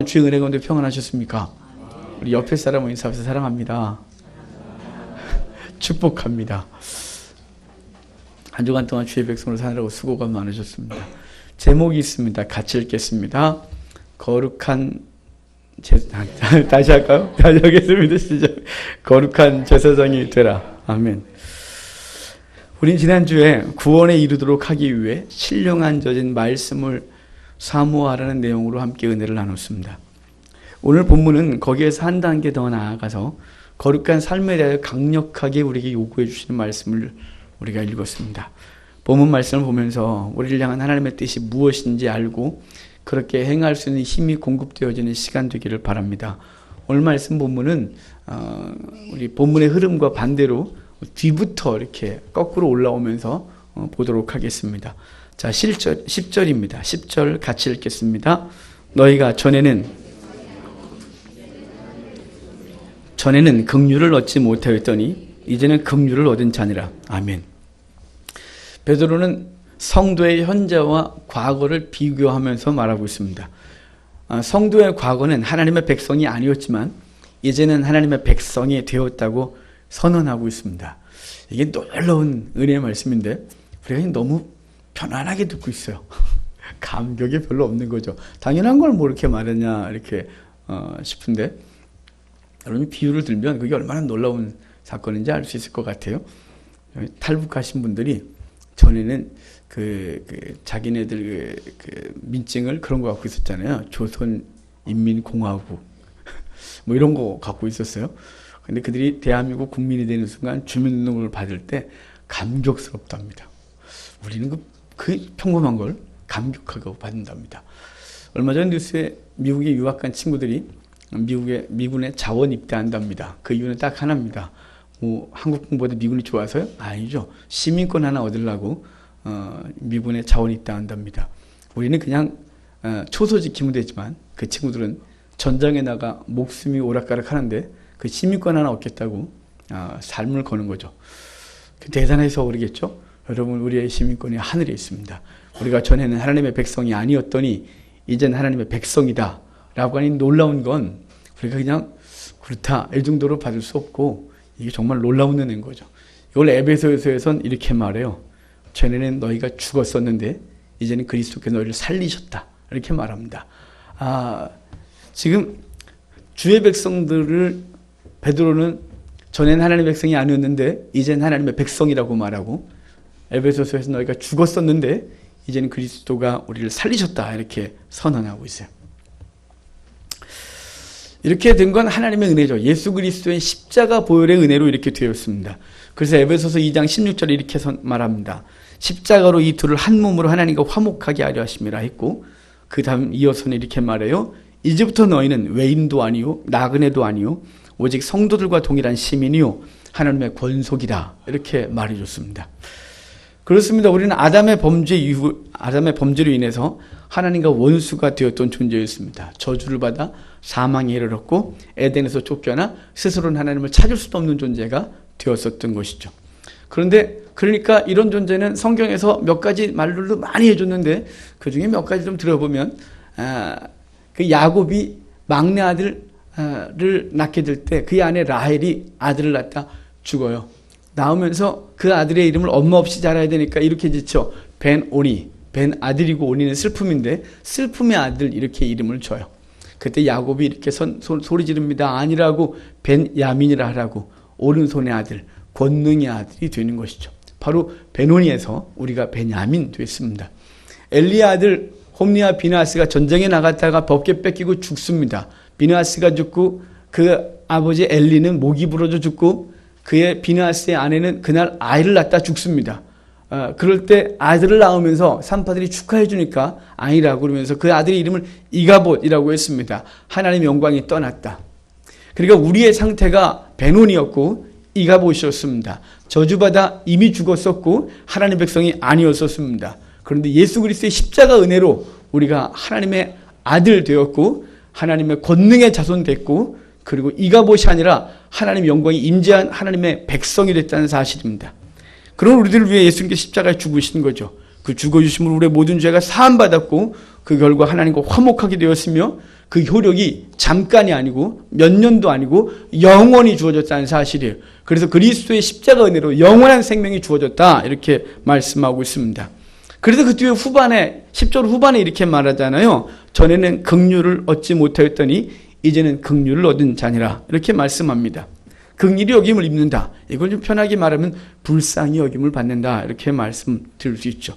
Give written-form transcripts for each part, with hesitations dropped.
주의 은혜 가운데 평안하셨습니까? 우리 옆에 사람은 인사하면서 사랑합니다. 축복합니다. 한 주간 동안 주의 백성으로 사느라고 수고가 많으셨습니다. 제목이 있습니다. 같이 읽겠습니다. 거룩한 다시 할까요? 다시 하겠습니다. 시작. 거룩한 제사장이 되라. 아멘. 우린 지난주에 구원에 이르도록 하기 위해 신령한 젖은 말씀을 사모하라는 내용으로 함께 은혜를 나눴습니다. 오늘 본문은 거기에서 한 단계 더 나아가서 거룩한 삶에 대하여 강력하게 우리에게 요구해 주시는 말씀을 우리가 읽었습니다. 본문 말씀을 보면서 우리를 향한 하나님의 뜻이 무엇인지 알고 그렇게 행할 수 있는 힘이 공급되어지는 시간 되기를 바랍니다. 오늘 말씀 본문은 우리 본문의 흐름과 반대로 뒤부터 이렇게 거꾸로 올라오면서 보도록 하겠습니다. 자, 10절입니다. 10절 같이 읽겠습니다. 너희가 전에는 긍휼을 얻지 못하였더니 이제는 긍휼을 얻은 자니라. 아멘. 베드로는 성도의 현재와 과거를 비교하면서 말하고 있습니다. 성도의 과거는 하나님의 백성이 아니었지만 이제는 하나님의 백성이 되었다고 선언하고 있습니다. 이게 놀라운 은혜의 말씀인데 우리가 너무 편안하게 듣고 있어요. 감격이 별로 없는 거죠. 당연한 걸 뭐 이렇게 말했냐 이렇게 싶은데 여러분이 비유를 들면 그게 얼마나 놀라운 사건인지 알 수 있을 것 같아요. 탈북하신 분들이 전에는 자기네들 민증을 그런 거 갖고 있었잖아요. 조선인민공화국 뭐 이런 거 갖고 있었어요. 근데 그들이 대한민국 국민이 되는 순간 주민등록을 받을 때 감격스럽답니다. 우리는 그 평범한 걸 감격하고 받는답니다. 얼마 전 뉴스에 미국에 유학 간 친구들이 미군에 자원 입대한답니다. 그 이유는 딱 하나입니다. 뭐 한국 공보다 미군이 좋아서요? 아니죠. 시민권 하나 얻으려고 미군에 자원 입대한답니다. 우리는 그냥 초소 지키면 되지만 그 친구들은 전장에 나가 목숨이 오락가락 하는데 그 시민권 하나 얻겠다고 삶을 거는 거죠. 대단해서 그러겠죠? 여러분, 우리의 시민권이 하늘에 있습니다. 우리가 전에는 하나님의 백성이 아니었더니 이젠 하나님의 백성이다 라고 하니 놀라운 건 우리가 그냥 그렇다 이 정도로 받을 수 없고 이게 정말 놀라운 은혜인 거죠. 이걸 에베소서에선 이렇게 말해요. 전에는 너희가 죽었었는데 이제는 그리스도께서 너희를 살리셨다 이렇게 말합니다. 지금 주의 백성들을 베드로는 전에는 하나님의 백성이 아니었는데 이제는 하나님의 백성이라고 말하고 에베소서에서 너희가 죽었었는데 이제는 그리스도가 우리를 살리셨다 이렇게 선언하고 있어요. 이렇게 된 건 하나님의 은혜죠. 예수 그리스도의 십자가 보혈의 은혜로 이렇게 되었습니다. 그래서 에베소서 2장 16절에 이렇게 말합니다. 십자가로 이 둘을 한 몸으로 하나님과 화목하게 하려 하심이라 했고 그 다음 이어서는 이렇게 말해요. 이제부터 너희는 외인도 아니요 나그네도 아니요 오직 성도들과 동일한 시민이요 하나님의 권속이다 이렇게 말해줬습니다. 그렇습니다. 우리는 아담의 범죄로 인해서 하나님과 원수가 되었던 존재였습니다. 저주를 받아 사망에 이르렀고 에덴에서 쫓겨나 스스로는 하나님을 찾을 수도 없는 존재가 되었었던 것이죠. 그러니까 이런 존재는 성경에서 몇 가지 말들도 많이 해줬는데 그 중에 몇 가지 좀 들어보면 그 야곱이 막내 아들을 낳게 될 때 그 아내 라헬이 아들을 낳다 죽어요. 나오면서 그 아들의 이름을 엄마 없이 자라야 되니까 이렇게 짓죠. 벤오니, 벤 아들이고 오니는 슬픔인데 슬픔의 아들 이렇게 이름을 줘요. 그때 야곱이 이렇게 소리 지릅니다. 아니라고 벤야민이라 하라고 오른손의 아들, 권능의 아들이 되는 것이죠. 바로 벤오니에서 우리가 벤야민 됐습니다. 엘리의 아들 홈리와 비느하스가 전쟁에 나갔다가 법궤 뺏기고 죽습니다. 비느하스가 죽고 그 아버지 엘리는 목이 부러져 죽고 그의 비느하스의 아내는 그날 아이를 낳다 죽습니다. 그럴 때 아들을 낳으면서 산파들이 축하해 주니까 아니라고 그러면서 그 아들의 이름을 이가봇이라고 했습니다. 하나님의 영광이 떠났다. 그러니까 우리의 상태가 베논이었고 이가봇이었습니다. 저주받아 이미 죽었었고 하나님의 백성이 아니었었습니다. 그런데 예수 그리스도의 십자가 은혜로 우리가 하나님의 아들 되었고 하나님의 권능의 자손 됐고 그리고 이가봇이 아니라 하나님의 영광이 임재한 하나님의 백성이 됐다는 사실입니다. 그런 우리들을 위해 예수님께서 십자가에 죽으신 거죠. 그 죽어주심으로 우리의 모든 죄가 사함받았고 그 결과 하나님과 화목하게 되었으며 그 효력이 잠깐이 아니고 몇 년도 아니고 영원히 주어졌다는 사실이에요. 그래서 그리스도의 십자가 은혜로 영원한 생명이 주어졌다 이렇게 말씀하고 있습니다. 그래서 그 뒤에 후반에 10절 후반에 이렇게 말하잖아요. 전에는 긍휼을 얻지 못하였더니 이제는 긍휼을 얻은 자니라 이렇게 말씀합니다. 긍휼히 여김을 입는다. 이걸 좀 편하게 말하면 불쌍히 여김을 받는다 이렇게 말씀드릴 수 있죠.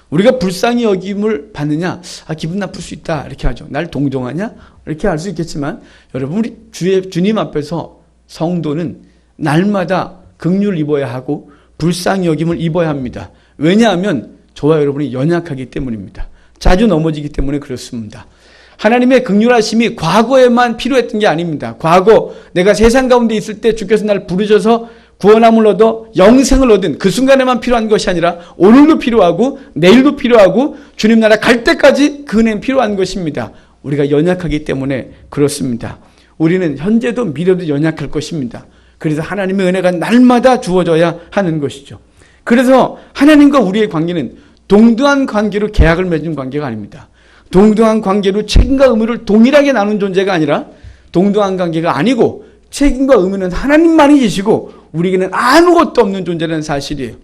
우리가 불쌍히 여김을 받느냐? 기분 나쁠 수 있다 이렇게 하죠. 날 동정하냐? 이렇게 할 수 있겠지만 여러분 우리 주님 앞에서 성도는 날마다 긍휼을 입어야 하고 불쌍히 여김을 입어야 합니다. 왜냐하면 저와 여러분이 연약하기 때문입니다. 자주 넘어지기 때문에 그렇습니다. 하나님의 긍휼하심이 과거에만 필요했던 게 아닙니다. 과거 내가 세상 가운데 있을 때 주께서 날 부르셔서 구원함을 얻어 영생을 얻은 그 순간에만 필요한 것이 아니라 오늘도 필요하고 내일도 필요하고 주님 나라 갈 때까지 그 은혜는 필요한 것입니다. 우리가 연약하기 때문에 그렇습니다. 우리는 현재도 미래도 연약할 것입니다. 그래서 하나님의 은혜가 날마다 주어져야 하는 것이죠. 그래서 하나님과 우리의 관계는 동등한 관계로 계약을 맺은 관계가 아닙니다. 동등한 관계로 책임과 의무를 동일하게 나눈 존재가 아니라 동등한 관계가 아니고 책임과 의무는 하나님만이 지시고 우리에게는 아무것도 없는 존재라는 사실이에요.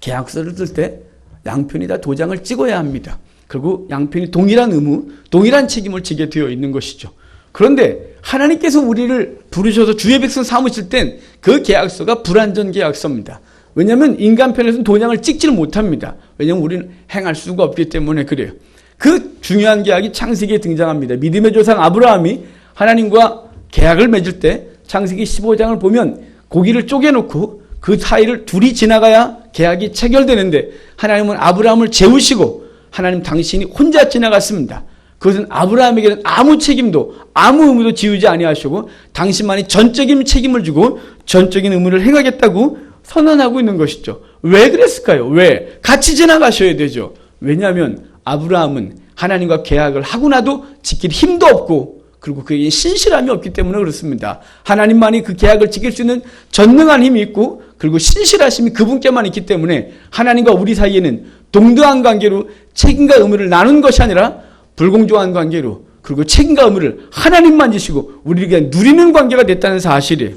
계약서를 쓸 때 양편이 다 도장을 찍어야 합니다. 그리고 양편이 동일한 의무, 동일한 책임을 지게 되어 있는 것이죠. 그런데 하나님께서 우리를 부르셔서 주의 백성 삼으실 땐 그 계약서가 불완전 계약서입니다. 왜냐하면 인간 편에서는 도장을 찍지를 못합니다. 왜냐하면 우리는 행할 수가 없기 때문에 그래요. 그 중요한 계약이 창세기에 등장합니다. 믿음의 조상 아브라함이 하나님과 계약을 맺을 때 창세기 15장을 보면 고기를 쪼개놓고 그 사이를 둘이 지나가야 계약이 체결되는데 하나님은 아브라함을 재우시고 하나님 당신이 혼자 지나갔습니다. 그것은 아브라함에게는 아무 책임도 아무 의무도 지우지 아니하시고 당신만이 전적인 책임을 주고 전적인 의무를 행하겠다고 선언하고 있는 것이죠. 왜 그랬을까요? 왜? 같이 지나가셔야 되죠. 왜냐하면 아브라함은 하나님과 계약을 하고 나도 지킬 힘도 없고 그리고 그에게 신실함이 없기 때문에 그렇습니다. 하나님만이 그 계약을 지킬 수 있는 전능한 힘이 있고 그리고 신실하심이 그분께만 있기 때문에 하나님과 우리 사이에는 동등한 관계로 책임과 의무를 나눈 것이 아니라 불공정한 관계로 그리고 책임과 의무를 하나님만 지시고 우리에게 누리는 관계가 됐다는 사실이에요.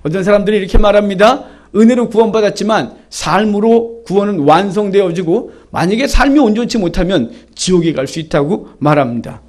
어떤 사람들이 이렇게 말합니다. 은혜로 구원받았지만 삶으로 구원은 완성되어지고 만약에 삶이 온전치 못하면 지옥에 갈 수 있다고 말합니다.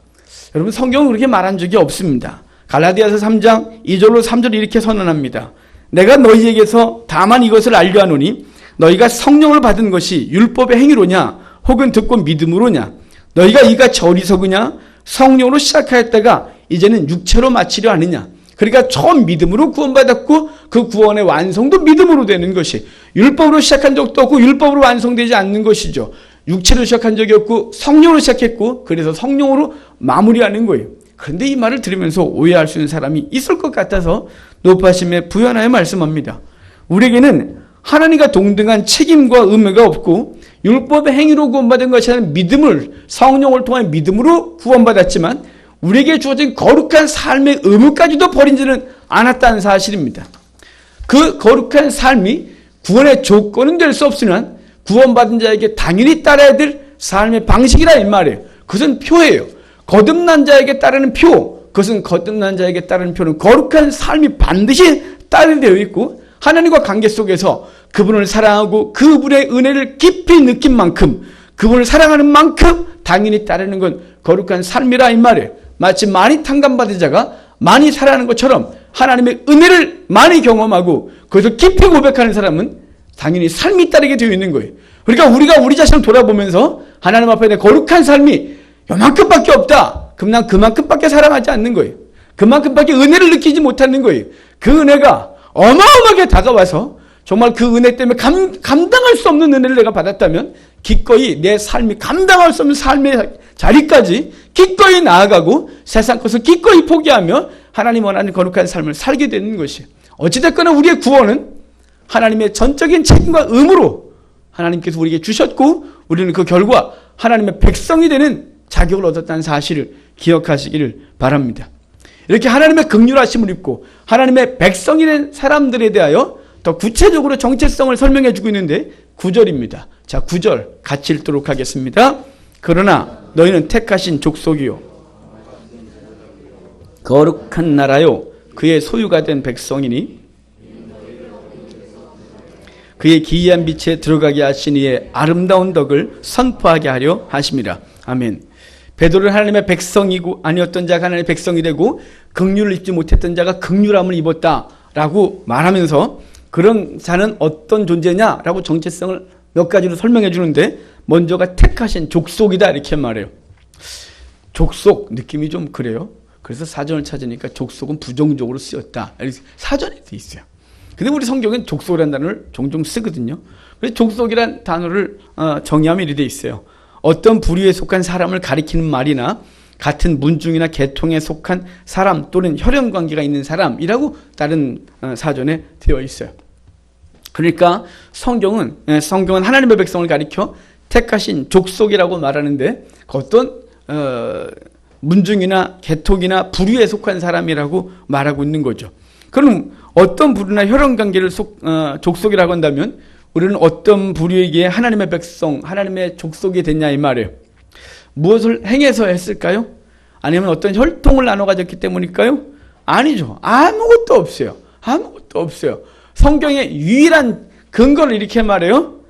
여러분 성경은 그렇게 말한 적이 없습니다. 갈라디아서 3장 2절로 3절 이렇게 선언합니다. 내가 너희에게서 다만 이것을 알려 하노니 너희가 성령을 받은 것이 율법의 행위로냐 혹은 듣고 믿음으로냐 너희가 이같이 어리석으냐 성령으로 시작하였다가 이제는 육체로 마치려 하느냐. 그러니까 처음 믿음으로 구원받았고 그 구원의 완성도 믿음으로 되는 것이 율법으로 시작한 적도 없고 율법으로 완성되지 않는 것이죠. 육체로 시작한 적이 없고 성령으로 시작했고 그래서 성령으로 마무리하는 거예요. 그런데 이 말을 들으면서 오해할 수 있는 사람이 있을 것 같아서 높아심에 부연하여 말씀합니다. 우리에게는 하나님과 동등한 책임과 의무가 없고 율법의 행위로 구원받은 것이 아니라 믿음을 성령을 통한 믿음으로 구원받았지만 우리에게 주어진 거룩한 삶의 의무까지도 버리지는 않았다는 사실입니다. 그 거룩한 삶이 구원의 조건은 될 수 없으나 구원받은 자에게 당연히 따라야 될 삶의 방식이라 이 말이에요. 그것은 표예요. 거듭난 자에게 따르는 표, 그것은 거듭난 자에게 따르는 표는 거룩한 삶이 반드시 따르게 되어 있고 하나님과 관계 속에서 그분을 사랑하고 그분의 은혜를 깊이 느낀 만큼 그분을 사랑하는 만큼 당연히 따르는 건 거룩한 삶이라 이 말이에요. 마치 많이 탕감받은 자가 많이 살아가는 것처럼 하나님의 은혜를 많이 경험하고 그것을 깊이 고백하는 사람은 당연히 삶이 따르게 되어 있는 거예요. 그러니까 우리가 우리 자신을 돌아보면서 하나님 앞에 내 거룩한 삶이 요만큼밖에 없다. 그럼 난 그만큼밖에 사랑하지 않는 거예요. 그만큼밖에 은혜를 느끼지 못하는 거예요. 그 은혜가 어마어마하게 다가와서 정말 그 은혜 때문에 감당할 수 없는 은혜를 내가 받았다면 기꺼이 내 삶이 감당할 수 없는 삶의 자리까지 기꺼이 나아가고 세상 것을 기꺼이 포기하며 하나님 원하는 거룩한 삶을 살게 되는 것이에요. 어찌됐거나 우리의 구원은 하나님의 전적인 책임과 의무로 하나님께서 우리에게 주셨고 우리는 그 결과 하나님의 백성이 되는 자격을 얻었다는 사실을 기억하시기를 바랍니다. 이렇게 하나님의 긍휼하심을 입고 하나님의 백성이 된 사람들에 대하여 더 구체적으로 정체성을 설명해 주고 있는데 9절입니다. 자, 9절 같이 읽도록 하겠습니다. 그러나 너희는 택하신 족속이요 거룩한 나라요 그의 소유가 된 백성이니 그의 기이한 빛에 들어가게 하신 이의 아름다운 덕을 선포하게 하려 하심이라. 아멘. 베드로는 하나님의 백성이고 아니었던 자가 하나님의 백성이 되고 긍휼을 입지 못했던 자가 긍휼함을 입었다라고 말하면서 그런 자는 어떤 존재냐라고 정체성을 몇 가지로 설명해 주는데 먼저가 택하신 족속이다 이렇게 말해요. 족속 느낌이 좀 그래요. 그래서 사전을 찾으니까 족속은 부정적으로 쓰였다. 사전에 돼 있어요. 근데 우리 성경엔 족속이라는 단어를 종종 쓰거든요. 그래서 족속이라는 단어를 정의하면 이렇게 돼 있어요. 어떤 부류에 속한 사람을 가리키는 말이나 같은 문중이나 계통에 속한 사람 또는 혈연관계가 있는 사람이라고 다른 사전에 되어 있어요. 그러니까 성경은 하나님의 백성을 가리켜 택하신 족속이라고 말하는데 어떤 문중이나 계통이나 부류에 속한 사람이라고 말하고 있는 거죠. 그럼 어떤 부류나 혈연관계를 족속이라고 한다면 우리는 어떤 부류에게 하나님의 백성, 하나님의 족속이 됐냐 이 말이에요. 무엇을 행해서 했을까요? 아니면 어떤 혈통을 나눠 가졌기 때문일까요? 아니죠. 아무것도 없어요. 아무것도 없어요. 성경의 유일한 근거를 이렇게 말해요.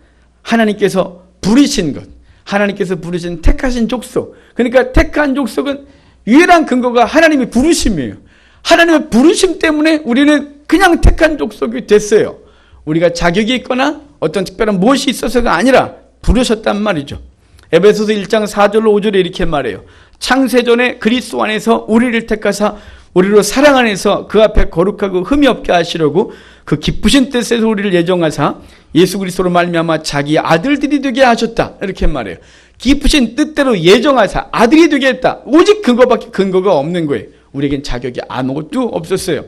하나님께서 부르신 것. 하나님께서 부르신 택하신 족속. 그러니까 택한 족속은 유일한 근거가 하나님의 부르심이에요. 하나님의 부르심 때문에 우리는 그냥 택한 족속이 됐어요. 우리가 자격이 있거나 어떤 특별한 무엇이 있어서가 아니라 부르셨단 말이죠. 에베소서 1장 4절로 5절에 이렇게 말해요. 창세전에 그리스도 안에서 우리를 택하사 우리로 사랑 안에서 그 앞에 거룩하고 흠이 없게 하시려고 그 기쁘신 뜻에서 우리를 예정하사 예수 그리스도로 말미암아 자기 아들들이 되게 하셨다. 이렇게 말해요. 기쁘신 뜻대로 예정하사 아들이 되게 했다. 오직 그거밖에 근거가 없는 거예요. 우리에겐 자격이 아무것도 없었어요.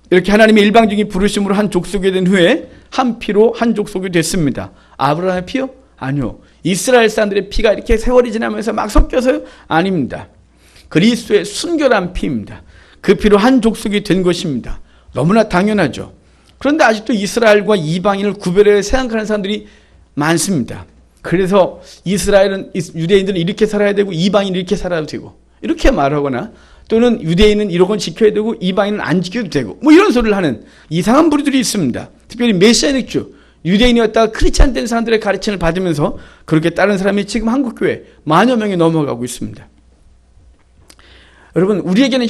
이렇게 하나님의 일방적인 부르심으로 한 족속이 된 후에 한 피로 한 족속이 됐습니다. 아브라함의 피요? 아니요. 이스라엘 사람들의 피가 이렇게 세월이 지나면서 막 섞여서요? 아닙니다. 그리스도의 순결한 피입니다. 그 피로 한 족속이 된 것입니다. 너무나 당연하죠. 그런데 아직도 이스라엘과 이방인을 구별해 생각하는 사람들이 많습니다. 그래서 유대인들은 이렇게 살아야 되고 이방인은 이렇게 살아야 되고 이렇게 말하거나 또는 유대인은 이런 건 지켜야 되고 이방인은 안 지켜도 되고 뭐 이런 소리를 하는 이상한 부류들이 있습니다. 특별히 메시아닉주 유대인이었다가 크리스찬 된 사람들의 가르침을 받으면서 그렇게 다른 사람이 지금 한국교회 만여 명이 넘어가고 있습니다. 여러분 우리에게는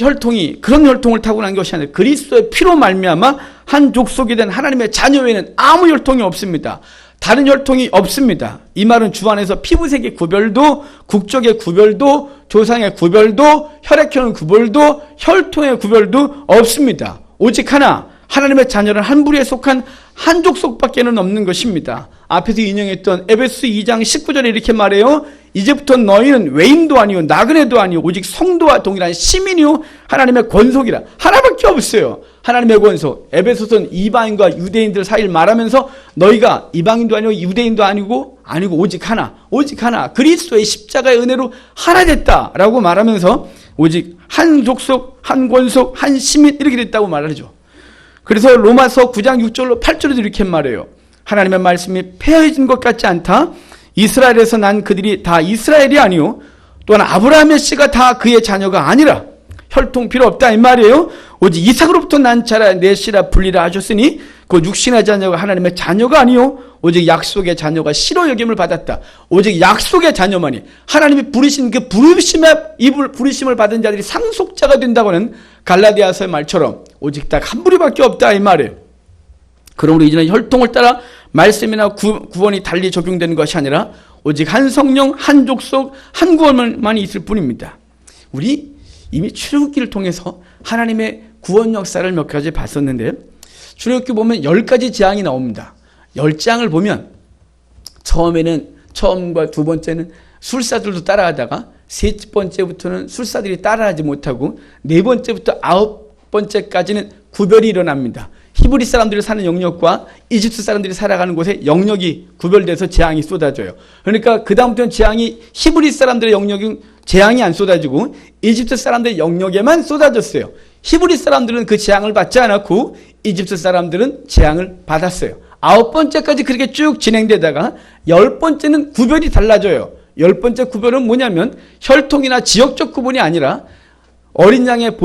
그런 혈통을 타고난 것이 아니라 그리스도의 피로 말미암아 한 족속이 된 하나님의 자녀에는 아무 혈통이 없습니다. 다른 혈통이 없습니다. 이 말은 주 안에서 피부색의 구별도 국적의 구별도 조상의 구별도 혈액형 구별도 혈통의 구별도 없습니다. 오직 하나 하나님의 자녀는 한 부류에 속한 한 족속밖에는 없는 것입니다. 앞에서 인용했던 에베소 2장 19절에 이렇게 말해요. 이제부터 너희는 외인도 아니요 나그네도 아니요 오직 성도와 동일한 시민이요 하나님의 권속이라. 하나밖에 없어요. 하나님의 권속. 에베소서는 이방인과 유대인들 사이를 말하면서 너희가 이방인도 아니고 유대인도 아니고 오직 하나 그리스도의 십자가의 은혜로 하나 됐다라고 말하면서 오직 한 족속 한 권속 한 시민 이렇게 됐다고 말하죠. 그래서 로마서 9장 6절로 8절에도 이렇게 말해요. 하나님의 말씀이 폐허해진 것 같지 않다. 이스라엘에서 난 그들이 다 이스라엘이 아니요 또한 아브라함의 씨가 다 그의 자녀가 아니라 혈통 필요 없다 이 말이에요. 오직 이삭으로부터 난 자라 내 씨라 불리라 하셨으니 그 육신의 자녀가 하나님의 자녀가 아니요 오직 약속의 자녀가 실로 여김을 받았다. 오직 약속의 자녀만이 하나님이 부르신 그 부르심을 받은 자들이 상속자가 된다고는 갈라디아서의 말처럼 오직 딱 한 부류밖에 없다 이 말이에요. 그러므로 이제는 혈통을 따라 말씀이나 구원이 달리 적용되는 것이 아니라 오직 한 성령, 한 족속, 한 구원만이 있을 뿐입니다. 우리 이미 출애굽기를 통해서 하나님의 구원 역사를 몇 가지 봤었는데 출애굽기 보면 10가지 재앙이 나옵니다. 10장을 보면 처음과 두 번째는 술사들도 따라하다가 세 번째부터는 술사들이 따라하지 못하고 네 번째부터 아홉 번째까지는 구별이 일어납니다. 히브리 사람들이 사는 영역과 이집트 사람들이 살아가는 곳에 영역이 구별돼서 재앙이 쏟아져요. 그러니까 그 다음부터는 재앙이 히브리 사람들의 영역은 재앙이 안 쏟아지고 이집트 사람들의 영역에만 쏟아졌어요. 히브리 사람들은 그 재앙을 받지 않았고 이집트 사람들은 재앙을 받았어요. 9번째까지 그렇게 쭉 진행되다가 10번째는 구별이 달라져요. 10번째 구별은 뭐냐면 혈통이나 지역적 구분이 아니라 어린 양의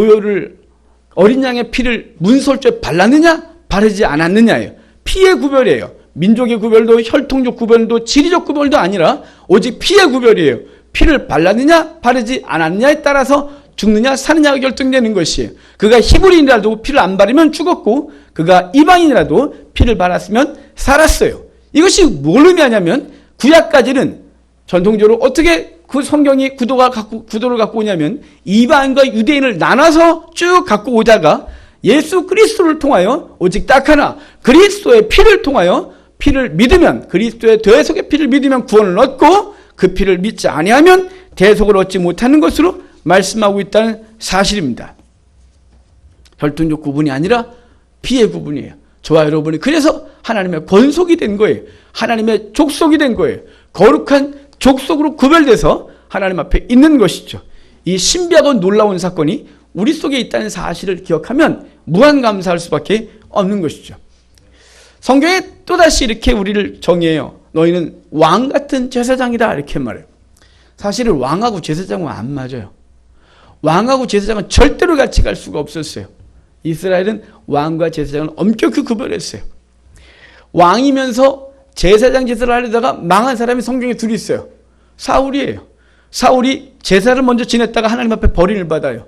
어린 양의 피를 문설주에 발랐느냐 바르지 않았느냐예요. 피의 구별이에요. 민족의 구별도 혈통적 구별도 지리적 구별도 아니라 오직 피의 구별이에요. 피를 발랐느냐 바르지 않았느냐에 따라서 죽느냐 사느냐가 결정되는 것이에요. 그가 히브리인이라도 피를 안 바르면 죽었고 그가 이방인이라도 피를 발랐으면 살았어요. 이것이 뭘 의미하냐면 구약까지는 전통적으로 어떻게 그 성경이 구도를 갖고 오냐면 이방인과 유대인을 나눠서 쭉 갖고 오다가 예수 그리스도를 통하여 오직 딱 하나 그리스도의 피를 통하여 피를 믿으면 그리스도의 대속의 피를 믿으면 구원을 얻고 그 피를 믿지 아니하면 대속을 얻지 못하는 것으로 말씀하고 있다는 사실입니다. 혈통적 구분이 아니라 피의 구분이에요. 저와 여러분이 그래서 하나님의 권속이 된 거예요. 하나님의 족속이 된 거예요. 거룩한 족속으로 구별돼서 하나님 앞에 있는 것이죠. 이 신비하고 놀라운 사건이 우리 속에 있다는 사실을 기억하면 무한 감사할 수밖에 없는 것이죠. 성경에 또다시 이렇게 우리를 정의해요. 너희는 왕 같은 제사장이다 이렇게 말해요. 사실은 왕하고 제사장은 안 맞아요. 왕하고 제사장은 절대로 같이 갈 수가 없었어요. 이스라엘은 왕과 제사장을 엄격히 구별했어요. 왕이면서 제사장 제사를 하려다가 망한 사람이 성경에 둘이 있어요. 사울이에요. 사울이 제사를 먼저 지냈다가 하나님 앞에 벌인을 받아요.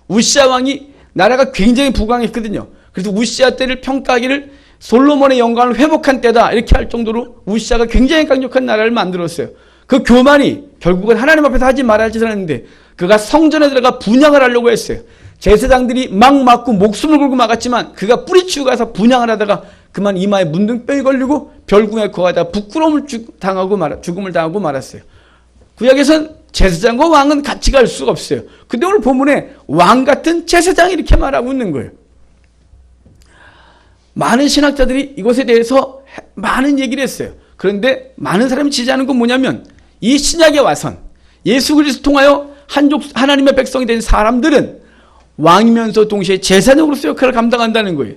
우시아 왕이 나라가 굉장히 부강했거든요. 그래서 우시아 때를 평가하기를 솔로몬의 영광을 회복한 때다 이렇게 할 정도로 우시아가 굉장히 강력한 나라를 만들었어요. 그 교만이 결국은 하나님 앞에서 하지 말아야 할 짓을 했는데 그가 성전에 들어가 분향을 하려고 했어요. 제사장들이 막 맞고 목숨을 걸고 막았지만 그가 뿌리치고 가서 분향을 하다가 그만 이마에 문둥병이 걸리고 별궁에 거하다 부끄러움을 죽음을 당하고 말았어요. 구약에선 제사장과 왕은 같이 갈 수가 없어요. 근데 오늘 본문에 왕 같은 제사장이 이렇게 말하고 있는 거예요. 많은 신학자들이 이것에 대해서 많은 얘기를 했어요. 그런데 많은 사람이 지지하는 건 뭐냐면 이 신약의 와선 예수 그리스도 통하여 하나님의 백성이 된 사람들은 왕이면서 동시에 제사장으로서 역할을 감당한다는 거예요.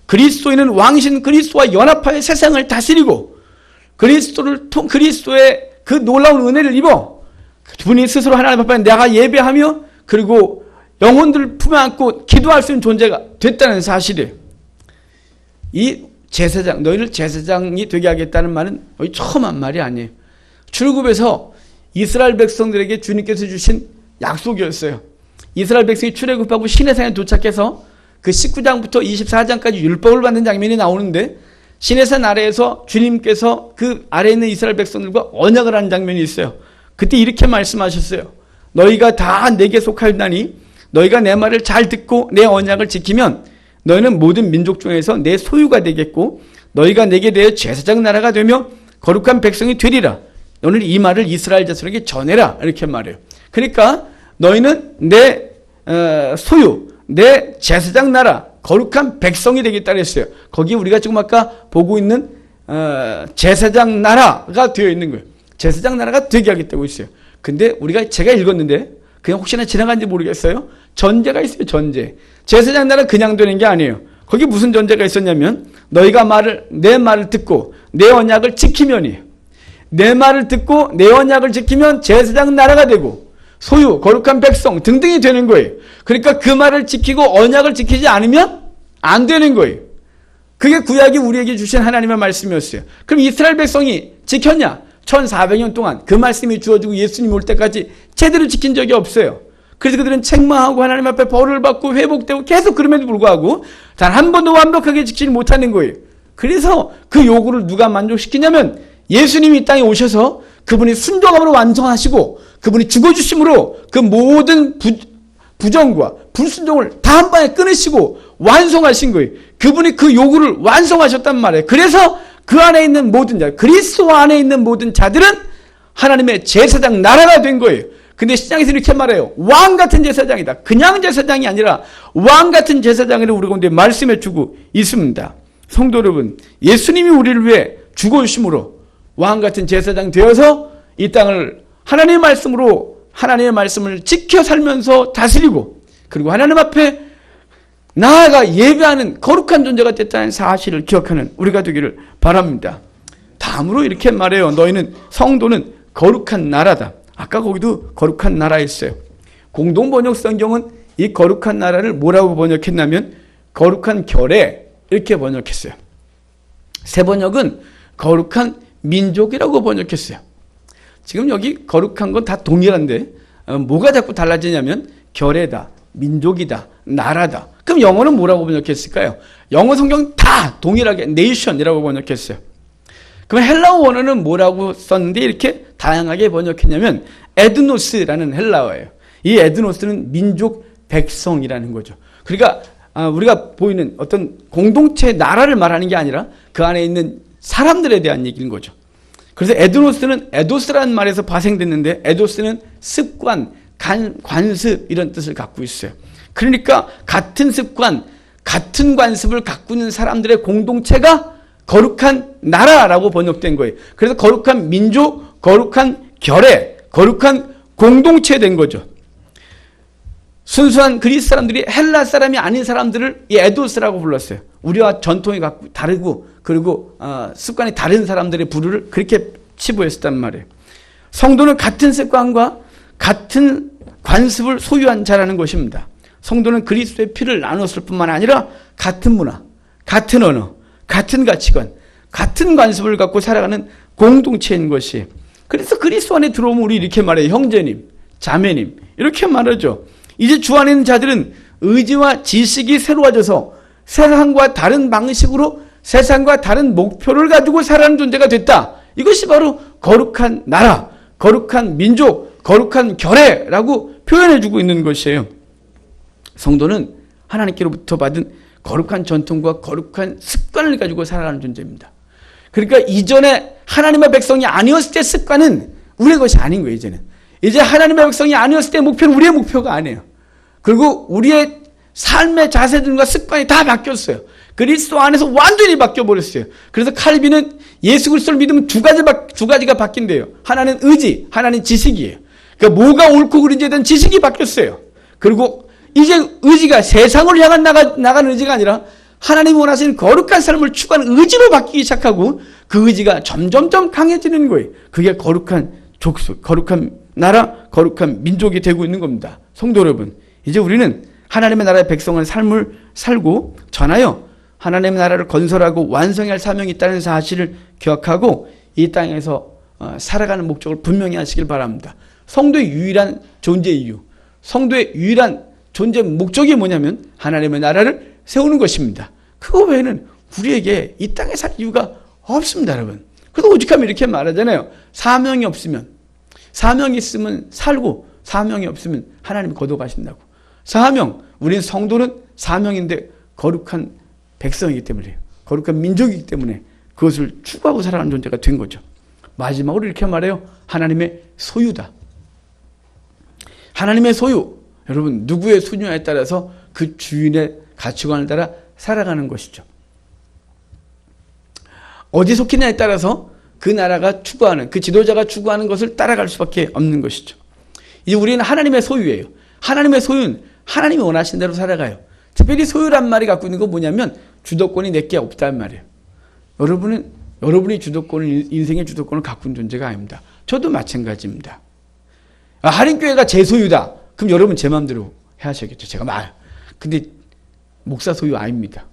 그리스도인은 왕이신 그리스도와 연합하여 세상을 다스리고 그리스도의 그 놀라운 은혜를 입어 분이 스스로 하나님 앞에 내가 예배하며 그리고 영혼들을 품에 안고 기도할 수 있는 존재가 됐다는 사실이에요. 이 제사장, 너희를 제사장이 되게 하겠다는 말은 거의 처음 한 말이 아니에요. 출애굽에서 이스라엘 백성들에게 주님께서 주신 약속이었어요. 이스라엘 백성이 출애굽하고 시내산에 도착해서 그 19장부터 24장까지 율법을 받는 장면이 나오는데 시내산 아래에서 주님께서 그 아래에 있는 이스라엘 백성들과 언약을 하는 장면이 있어요. 그때 이렇게 말씀하셨어요. 너희가 다 내게 속하였나니 너희가 내 말을 잘 듣고 내 언약을 지키면 너희는 모든 민족 중에서 내 소유가 되겠고 너희가 내게 대해 제사장 나라가 되며 거룩한 백성이 되리라. 너는 이 말을 이스라엘 자손에게 전해라. 이렇게 말해요. 그러니까 너희는 내 소유, 내 제사장 나라, 거룩한 백성이 되겠다 그랬어요. 거기에 우리가 지금 아까 보고 있는 제사장 나라가 되어 있는 거예요. 제사장 나라가 되게 하겠다고 있어요. 근데 제가 읽었는데 그냥 혹시나 지나간지 모르겠어요. 전제가 있어요. 전제. 제사장 나라 그냥 되는 게 아니에요. 거기 무슨 전제가 있었냐면 너희가 내 말을 듣고 내 언약을 지키면이에요. 내 말을 듣고 내 언약을 지키면 제사장 나라가 되고 소유, 거룩한 백성 등등이 되는 거예요. 그러니까 그 말을 지키고 언약을 지키지 않으면 안 되는 거예요. 그게 구약이 우리에게 주신 하나님의 말씀이었어요. 그럼 이스라엘 백성이 지켰냐? 1400년 동안 그 말씀이 주어지고 예수님 올 때까지 제대로 지킨 적이 없어요. 그래서 그들은 책망하고 하나님 앞에 벌을 받고 회복되고 계속 그럼에도 불구하고 단 한 번도 완벽하게 지키지 못하는 거예요. 그래서 그 요구를 누가 만족시키냐면 예수님이 이 땅에 오셔서 그분이 순종함으로 완성하시고 그분이 죽어주심으로 그 모든 부정과 불순종을 다 한 방에 끊으시고 완성하신 거예요. 그분이 그 요구를 완성하셨단 말이에요. 그래서 그 안에 있는 모든 자, 그리스도 안에 있는 모든 자들은 하나님의 제사장 나라가 된 거예요. 근데 신약에서 이렇게 말해요. 왕 같은 제사장이다. 그냥 제사장이 아니라 왕 같은 제사장을 우리 가운데 말씀해 주고 있습니다. 성도 여러분, 예수님이 우리를 위해 죽어주심으로 왕 같은 제사장 되어서 이 땅을 하나님의 말씀으로 하나님의 말씀을 지켜 살면서 다스리고 그리고 하나님 앞에 나아가 예배하는 거룩한 존재가 됐다는 사실을 기억하는 우리가 되기를 바랍니다. 다음으로 이렇게 말해요. 너희는 성도는 거룩한 나라다. 아까 거기도 거룩한 나라였어요. 공동 번역 성경은 이 거룩한 나라를 뭐라고 번역했냐면 거룩한 결에 이렇게 번역했어요. 새 번역은 거룩한 민족이라고 번역했어요. 지금 여기 거룩한 건 다 동일한데 뭐가 자꾸 달라지냐면 결에다, 민족이다, 나라다. 그럼 영어는 뭐라고 번역했을까요? 영어 성경 다 동일하게 nation이라고 번역했어요. 그럼 헬라어 원어는 뭐라고 썼는데 이렇게 다양하게 번역했냐면 에드노스라는 헬라어예요. 이 에드노스는 민족, 백성이라는 거죠. 그러니까 우리가 보이는 어떤 공동체 나라를 말하는 게 아니라 그 안에 있는 사람들에 대한 얘기인 거죠. 그래서 에드노스는 에도스라는 말에서 파생됐는데 에도스는 습관, 관습 이런 뜻을 갖고 있어요. 그러니까 같은 습관, 같은 관습을 갖고 있는 사람들의 공동체가 거룩한 나라라고 번역된 거예요. 그래서 거룩한 민족, 거룩한 결의, 거룩한 공동체 된 거죠. 순수한 그리스 사람들이 헬라 사람이 아닌 사람들을 이 에도스라고 불렀어요. 우리와 전통이 다르고 그리고 습관이 다른 사람들의 부류를 그렇게 치부했었단 말이에요. 성도는 같은 습관과 같은 관습을 소유한 자라는 것입니다. 성도는 그리스도의 피를 나눴을 뿐만 아니라 같은 문화, 같은 언어, 같은 가치관, 같은 관습을 갖고 살아가는 공동체인 것이. 그래서 그리스도 안에 들어오면 우리 이렇게 말해요. 형제님, 자매님 이렇게 말하죠. 이제 주 안에 있는 자들은 의지와 지식이 새로워져서 세상과 다른 방식으로 세상과 다른 목표를 가지고 살아가는 존재가 됐다. 이것이 바로 거룩한 나라, 거룩한 민족, 거룩한 결례라고 표현해주고 있는 것이에요. 성도는 하나님께로부터 받은 거룩한 전통과 거룩한 습관을 가지고 살아가는 존재입니다. 그러니까 이전에 하나님의 백성이 아니었을 때 습관은 우리의 것이 아닌 거예요. 이제 하나님의 백성이 아니었을 때 목표는 우리의 목표가 아니에요. 그리고 우리의 삶의 자세들과 습관이 다 바뀌었어요. 그리스도 안에서 완전히 바뀌어버렸어요. 그래서 칼빈은 예수 그리스도를 믿으면 두 가지가 바뀐대요. 하나는 의지, 하나는 지식이에요. 그러니까 뭐가 옳고 그른지에 대한 지식이 바뀌었어요. 그리고 이제 의지가 세상을 향한 나가는 의지가 아니라 하나님이 원하시는 거룩한 삶을 추구하는 의지로 바뀌기 시작하고 그 의지가 점점점 강해지는 거예요. 그게 거룩한 족속, 거룩한 나라, 거룩한 민족이 되고 있는 겁니다. 성도 여러분, 이제 우리는 하나님의 나라의 백성의 삶을 살고 전하여 하나님의 나라를 건설하고 완성해야 할 사명이 있다는 사실을 기억하고 이 땅에서 살아가는 목적을 분명히 하시길 바랍니다. 성도의 유일한 존재 이유, 성도의 유일한 존재 목적이 뭐냐면 하나님의 나라를 세우는 것입니다. 그거 외에는 우리에게 이 땅에 살 이유가 없습니다, 여러분. 그래서 오직하면 이렇게 말하잖아요. 사명이 없으면, 사명이 있으면 살고 사명이 없으면 하나님이 거둬가신다고. 사명, 우린 성도는 사명인데 거룩한 백성이기 때문에, 거룩한 민족이기 때문에 그것을 추구하고 살아가는 존재가 된 거죠. 마지막으로 이렇게 말해요. 하나님의 소유다. 하나님의 소유. 여러분, 누구의 소유냐에 따라서 그 주인의 가치관을 따라 살아가는 것이죠. 어디 속히냐에 따라서 그 나라가 추구하는, 그 지도자가 추구하는 것을 따라갈 수밖에 없는 것이죠. 이제 우리는 하나님의 소유예요. 하나님의 소유는 하나님이 원하신 대로 살아가요. 특별히 소유란 말이 갖고 있는 건 뭐냐면 주도권이 내게 없다는 말이에요. 여러분이 주도권을, 인생의 주도권을 갖고 있는 존재가 아닙니다. 저도 마찬가지입니다. 할인교회가 제 소유다. 그럼 여러분 제 마음대로 해야셔야겠죠. 제가 근데 목사 소유 아닙니다.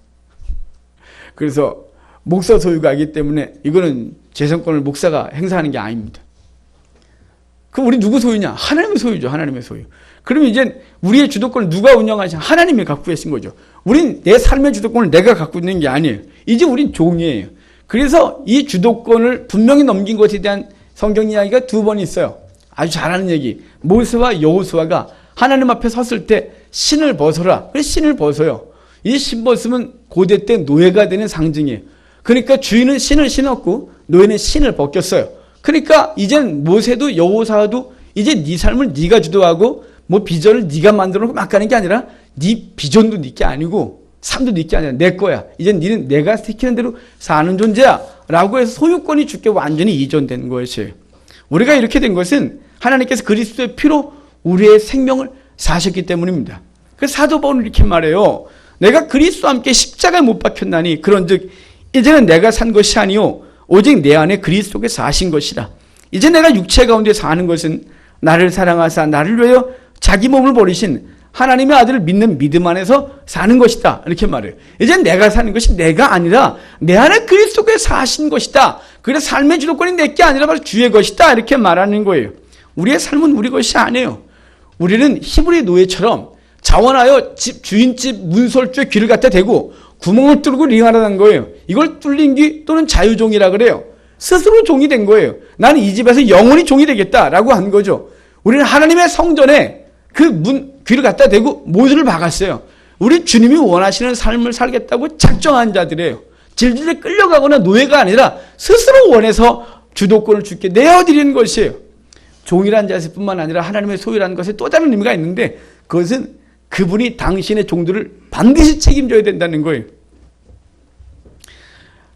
그래서 목사 소유가 아니기 때문에 이거는 재선권을 목사가 행사하는 게 아닙니다. 그럼 우리 누구 소유냐? 하나님의 소유죠. 하나님의 소유. 그러면 이제 우리의 주도권을 누가 운영하시냐? 하나님이 갖고 계신 거죠. 우린 내 삶의 주도권을 내가 갖고 있는 게 아니에요. 이제 우린 종이에요. 그래서 이 주도권을 분명히 넘긴 것에 대한 성경 이야기가 두 번 있어요. 아주 잘하는 얘기. 모세와 여호수아가 하나님 앞에 섰을 때 신을 벗어라. 그래서 신을 벗어요. 이 신 벗으면 고대 때 노예가 되는 상징이에요. 그러니까 주인은 신을 신었고 노예는 신을 벗겼어요. 그러니까 이젠 모세도 여호수아도 이제 네 삶을 네가 주도하고 뭐 비전을 네가 만들어 놓고 막 가는 게 아니라 네 비전도 네 게 아니고 삶도 네 게 아니라 내 거야. 이젠 너는 내가 시키는 대로 사는 존재야. 라고 해서 소유권이 주께 완전히 이전된 것이에요. 우리가 이렇게 된 것은 하나님께서 그리스도의 피로 우리의 생명을 사셨기 때문입니다. 그래서 사도 바울은 이렇게 말해요. 내가 그리스도와 함께 십자가에 못 박혔나니 그런즉 이제는 내가 산 것이 아니요 오직 내 안에 그리스도께서 사신 것이라. 이제 내가 육체 가운데 사는 것은 나를 사랑하사 나를 위하여 자기 몸을 버리신 하나님의 아들을 믿는 믿음 안에서 사는 것이다. 이렇게 말해요. 이제 내가 사는 것이 내가 아니라 내 안에 그리스도께서 사신 것이다. 그래서 삶의 주도권이 내게 아니라 바로 주의 것이다. 이렇게 말하는 거예요. 우리의 삶은 우리 것이 아니에요. 우리는 히브리 노예처럼 자원하여 주인집 문설주에 귀를 갖다 대고 구멍을 뚫고 링하라는 거예요. 이걸 뚫린 귀 또는 자유종이라 그래요. 스스로 종이 된 거예요. 나는 이 집에서 영원히 종이 되겠다라고 한 거죠. 우리는 하나님의 성전에 그 귀를 갖다 대고 못을 박았어요. 우리 주님이 원하시는 삶을 살겠다고 작정한 자들이에요. 질질 끌려가거나 노예가 아니라 스스로 원해서 주도권을 주께 내어드리는 것이에요. 종이란 자세뿐만 아니라 하나님의 소유라는 것에 또 다른 의미가 있는데 그것은 그분이 당신의 종들을 반드시 책임져야 된다는 거예요.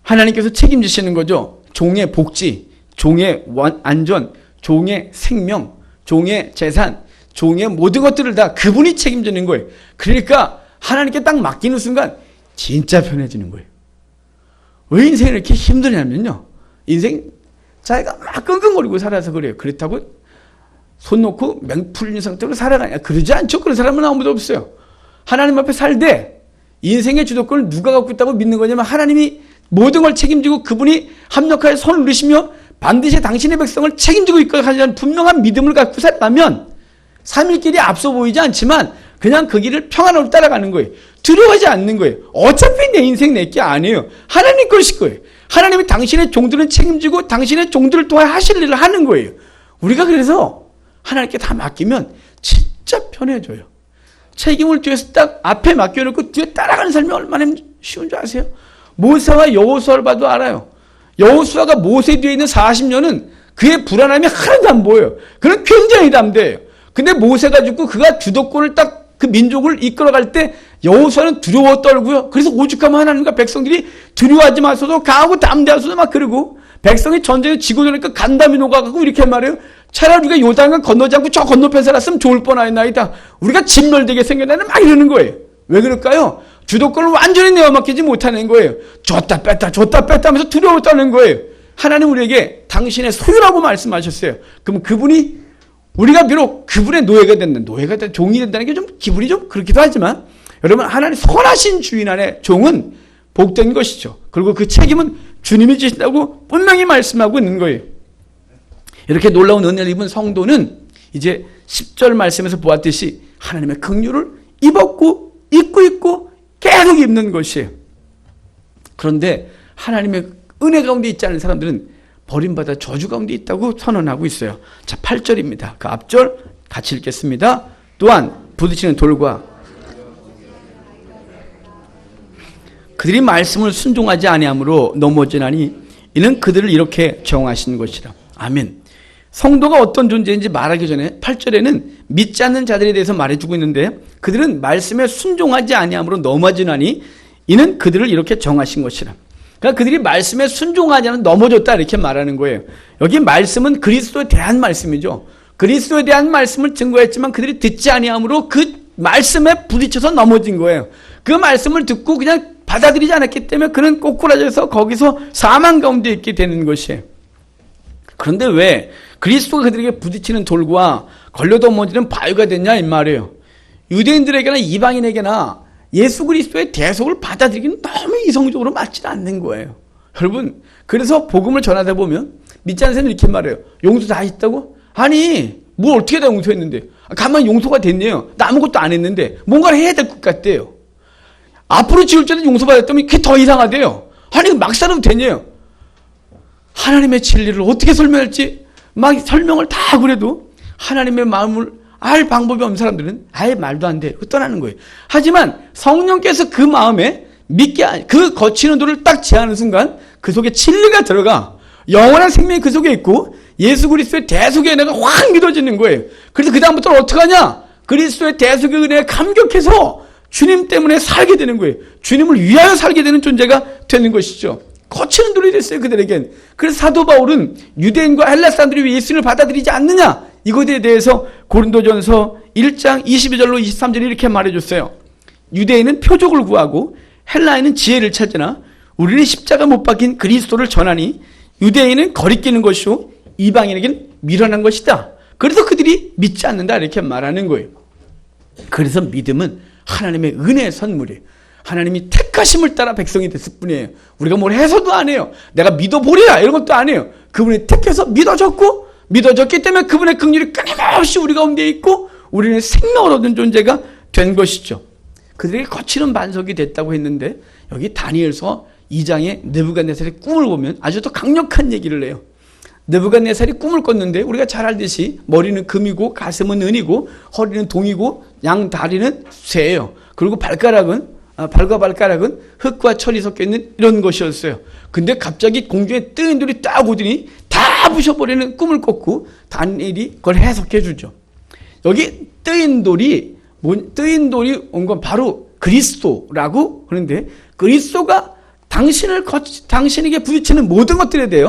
하나님께서 책임지시는 거죠. 종의 복지, 종의 안전, 종의 생명, 종의 재산, 종의 모든 것들을 다 그분이 책임지는 거예요. 그러니까 하나님께 딱 맡기는 순간 진짜 편해지는 거예요. 왜 인생이 이렇게 힘드냐면요. 인생 자기가 막 끙끙거리고 살아서 그래요. 그렇다고 손 놓고 맹풀린 상태로 살아가냐. 그러지 않죠. 그런 사람은 아무도 없어요. 하나님 앞에 살되 인생의 주도권을 누가 갖고 있다고 믿는 거냐면 하나님이 모든 걸 책임지고 그분이 합력하여 손을 누르시며 반드시 당신의 백성을 책임지고 있고 하는 분명한 믿음을 갖고 살다면 삶의 길이 앞서 보이지 않지만 그냥 그 길을 평안으로 따라가는 거예요. 두려워하지 않는 거예요. 어차피 내 인생 내게 아니에요. 하나님 것일 거예요. 하나님이 당신의 종들은 책임지고 당신의 종들을 통해 하실 일을 하는 거예요. 우리가 그래서 하나님께 다 맡기면 진짜 편해져요. 책임을 뒤에서 딱 앞에 맡겨놓고 뒤에 따라가는 삶이 얼마나 쉬운 줄 아세요? 모세와 여호수아를 봐도 알아요. 여호수아가 모세 뒤에 있는 40년은 그의 불안함이 하나도 안 보여요. 그는 굉장히 담대해요. 근데 모세가 죽고 그가 주도권을 딱 그 민족을 이끌어갈 때 여호수아는 두려워 떨고요. 그래서 오죽하면 하나님과 백성들이 두려워하지 마소서 강하고 담대하소서 막 그러고 백성이 전쟁에 지고 나니까 간담이 녹아가고 이렇게 말해요. 차라리 우리가 요단강 건너지 않고 저 건너편 살았으면 좋을 뻔하였나이다. 우리가 진멸되게 생겨나는 막 이러는 거예요. 왜 그럴까요? 주도권을 완전히 내어맡기지 못하는 거예요. 줬다 뺐다 하면서 두려워 떠는 거예요. 하나님 우리에게 당신의 소유라고 말씀하셨어요. 그럼 그분이 우리가 비록 그분의 노예가 된다, 종이 된다는 게 좀 기분이 좀 그렇기도 하지만 여러분 하나님 선하신 주인 안에 종은 복된 것이죠. 그리고 그 책임은 주님이 지신다고 분명히 말씀하고 있는 거예요. 이렇게 놀라운 은혜를 입은 성도는 이제 10절 말씀에서 보았듯이 하나님의 긍휼을 입었고 입고 있고 계속 입는 것이에요. 그런데 하나님의 은혜 가운데 있지 않은 사람들은 버림받아 저주 가운데 있다고 선언하고 있어요. 자, 8절입니다. 그 앞절 같이 읽겠습니다. 또한 부딪히는 돌과 그들이 말씀을 순종하지 아니함으로 넘어지나니 이는 그들을 이렇게 정하신 것이라. 아멘. 성도가 어떤 존재인지 말하기 전에 8절에는 믿지 않는 자들에 대해서 말해주고 있는데 그들은 말씀에 순종하지 아니함으로 넘어지나니 이는 그들을 이렇게 정하신 것이라. 그러니까 그들이 말씀에 순종하지 않으면 넘어졌다 이렇게 말하는 거예요. 여기 말씀은 그리스도에 대한 말씀이죠. 그리스도에 대한 말씀을 증거했지만 그들이 듣지 아니함으로 그 말씀에 부딪혀서 넘어진 거예요. 그 말씀을 듣고 그냥 받아들이지 않았기 때문에 그는 꼬꾸라져서 거기서 사망 가운데 있게 되는 것이에요. 그런데 왜 그리스도가 그들에게 부딪히는 돌과 걸려 넘어지는 바위가 됐냐 이 말이에요. 유대인들에게나 이방인에게나 예수 그리스도의 대속을 받아들이기는 너무 이성적으로 맞지 않는 거예요. 여러분 그래서 복음을 전하다 보면 믿지 않는 사람이 이렇게 말해요. 용서 다 했다고? 아니 뭐 어떻게 다 용서했는데 가만히 용서가 됐네요. 나 아무것도 안 했는데 뭔가를 해야 될 것 같대요. 앞으로 지을 때는 용서받았다면 그게 더 이상하대요. 아니 막 살아도 되냐요. 하나님의 진리를 어떻게 설명할지 막 설명을 다 그래도 하나님의 마음을 알 방법이 없는 사람들은 아예 말도 안 돼. 떠나는 거예요. 하지만 성령께서 그 마음에 그 거치는 돌을 딱 제하는 순간 그 속에 진리가 들어가 영원한 생명이 그 속에 있고 예수 그리스도의 대속의 은혜가 확 믿어지는 거예요. 그래서 그 다음부터는 어떻게 하냐? 그리스도의 대속의 은혜에 감격해서 주님 때문에 살게 되는 거예요. 주님을 위하여 살게 되는 존재가 되는 것이죠. 거치는 돌이 됐어요 그들에겐. 그래서 사도 바울은 유대인과 헬라 사람들이 왜 예수님을 받아들이지 않느냐 이것에 대해서 고린도전서 1장 22절로 23절에 이렇게 말해줬어요. 유대인은 표적을 구하고 헬라인은 지혜를 찾으나 우리는 십자가 못 박힌 그리스도를 전하니 유대인은 거리끼는 것이요 이방인에게는 미련한 것이다. 그래서 그들이 믿지 않는다 이렇게 말하는 거예요. 그래서 믿음은 하나님의 은혜의 선물이에요. 하나님이 택하심을 따라 백성이 됐을 뿐이에요. 우리가 뭘 해서도 안 해요. 내가 믿어보리라 이런 것도 안 해요. 그분이 택해서 믿어졌기 때문에 그분의 긍휼이 끊임없이 우리 가운데 있고 우리는 생명을 얻은 존재가 된 것이죠. 그들에게 거칠은 반석이 됐다고 했는데 여기 다니엘서 2장에 느부갓네살의 꿈을 보면 아주 더 강력한 얘기를 해요. 느부갓네살이 꿈을 꿨는데 우리가 잘 알듯이 머리는 금이고 가슴은 은이고 허리는 동이고 양 다리는 쇠예요. 그리고 발과 발가락은 흙과 철이 섞여 있는 이런 것이었어요. 근데 갑자기 공중에 뜨인 돌이 딱 오더니 다 부셔버리는 꿈을 꿨고 다니엘이 그걸 해석해 주죠. 여기 뜨인 돌이 온 건 바로 그리스도라고 하는데 그리스도가 당신에게 부딪히는 모든 것들에 대해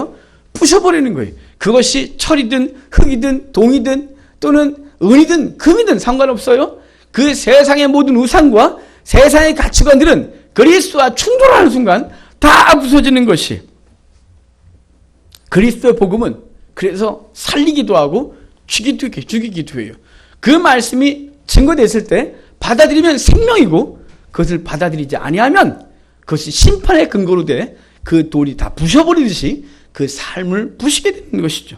부셔버리는 거예요. 그것이 철이든 흙이든 동이든 또는 은이든 금이든 상관없어요. 그 세상의 모든 우상과 세상의 가치관들은 그리스도와 충돌하는 순간 다 부서지는 것이 그리스도의 복음은 그래서 살리기도 하고 죽이기도 해요. 그 말씀이 증거됐을 때 받아들이면 생명이고 그것을 받아들이지 아니하면 그것이 심판의 근거로 돼 그 돌이 다 부셔버리듯이 그 삶을 부시게 되는 것이죠.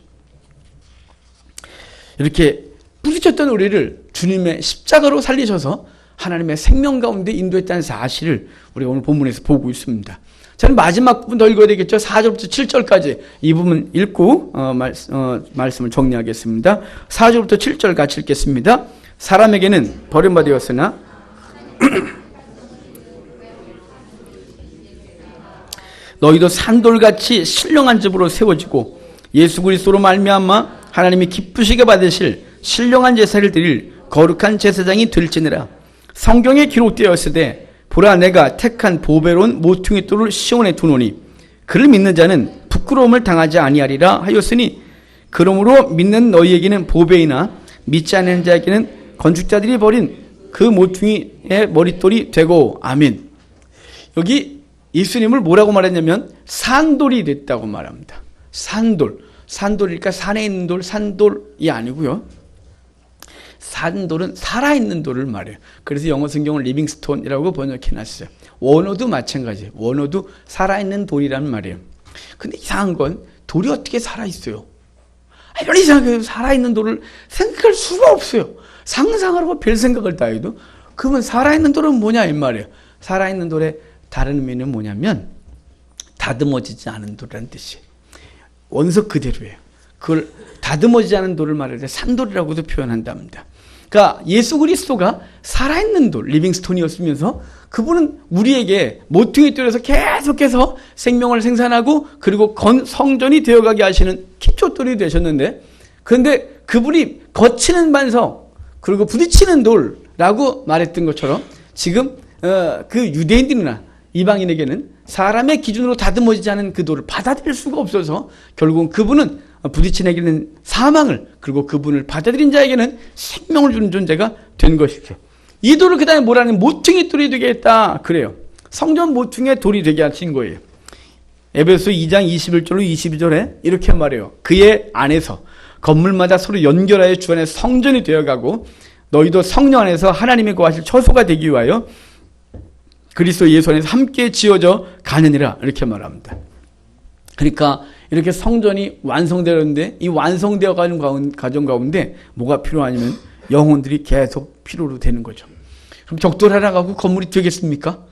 이렇게 부딪혔던 우리를 주님의 십자가로 살리셔서 하나님의 생명 가운데 인도했다는 사실을 우리가 오늘 본문에서 보고 있습니다. 저는 마지막 부분 더 읽어야 되겠죠. 4절부터 7절까지 이 부분 읽고 말씀을 정리하겠습니다. 4절부터 7절 같이 읽겠습니다. 사람에게는 버림받았으나 너희도 산돌같이 신령한 집으로 세워지고 예수 그리스도로 말미암아 하나님이 기쁘시게 받으실 신령한 제사를 드릴 거룩한 제사장이 될지니라. 성경에 기록되어 있으되 보라 내가 택한 보배로운 모퉁이 돌을 시온에 두노니 그를 믿는 자는 부끄러움을 당하지 아니하리라 하였으니 그러므로 믿는 너희에게는 보배이나 믿지 않는 자에게는 건축자들이 버린 그 모퉁이의 머릿돌이 되고 아멘. 여기 예수님을 뭐라고 말했냐면 산돌이 됐다고 말합니다. 산돌이니까 산에 있는 돌, 산돌이 아니고요. 산돌은 살아있는 돌을 말해요. 그래서 영어 성경은 리빙스톤이라고 번역해놨어요. 원어도 마찬가지예요. 원어도 살아있는 돌이라는 말이에요. 근데 이상한 건 돌이 어떻게 살아있어요? 이런 이상하게 살아있는 돌을 생각할 수가 없어요. 상상하라고 별 생각을 다 해도 그러면 살아있는 돌은 뭐냐 이 말이에요. 살아있는 돌의 다른 의미는 뭐냐면 다듬어지지 않은 돌이라는 뜻이에요. 원서 그대로예요. 그걸 다듬어지지 않은 돌을 말할 때 산돌이라고도 표현한답니다. 그러니까 예수 그리스도가 살아있는 돌, 리빙스톤이었으면서 그분은 우리에게 모퉁이 돌에서 계속해서 생명을 생산하고 그리고 성전이 되어가게 하시는 기초돌이 되셨는데 그런데 그분이 거치는 반석 그리고 부딪히는 돌라고 말했던 것처럼 지금 그 유대인들이나 이방인에게는 사람의 기준으로 다듬어지지 않은 그 돌을 받아들일 수가 없어서 결국은 그분은 부딪힌 에게는 사망을 그리고 그분을 받아들인 자에게는 생명을 주는 존재가 된 것이죠. 이 돌을 그 다음에 뭐라는 모퉁이 돌이 되게 했다 그래요. 성전 모퉁이의 돌이 되게 하신 거예요. 에베소 2장 21절로 22절에 이렇게 말해요. 그의 안에서 건물마다 서로 연결하여 주 안에 성전이 되어가고 너희도 성령 안에서 하나님의 거하실 처소가 되기 위하여 그리스도 예수 안에서 함께 지어져 가느니라 이렇게 말합니다. 그러니까 이렇게 성전이 완성되는데 이 완성되어 가는 과정 가운데 뭐가 필요하냐면 영혼들이 계속 필요로 되는 거죠. 그럼 벽돌 하나 가고 건물이 되겠습니까?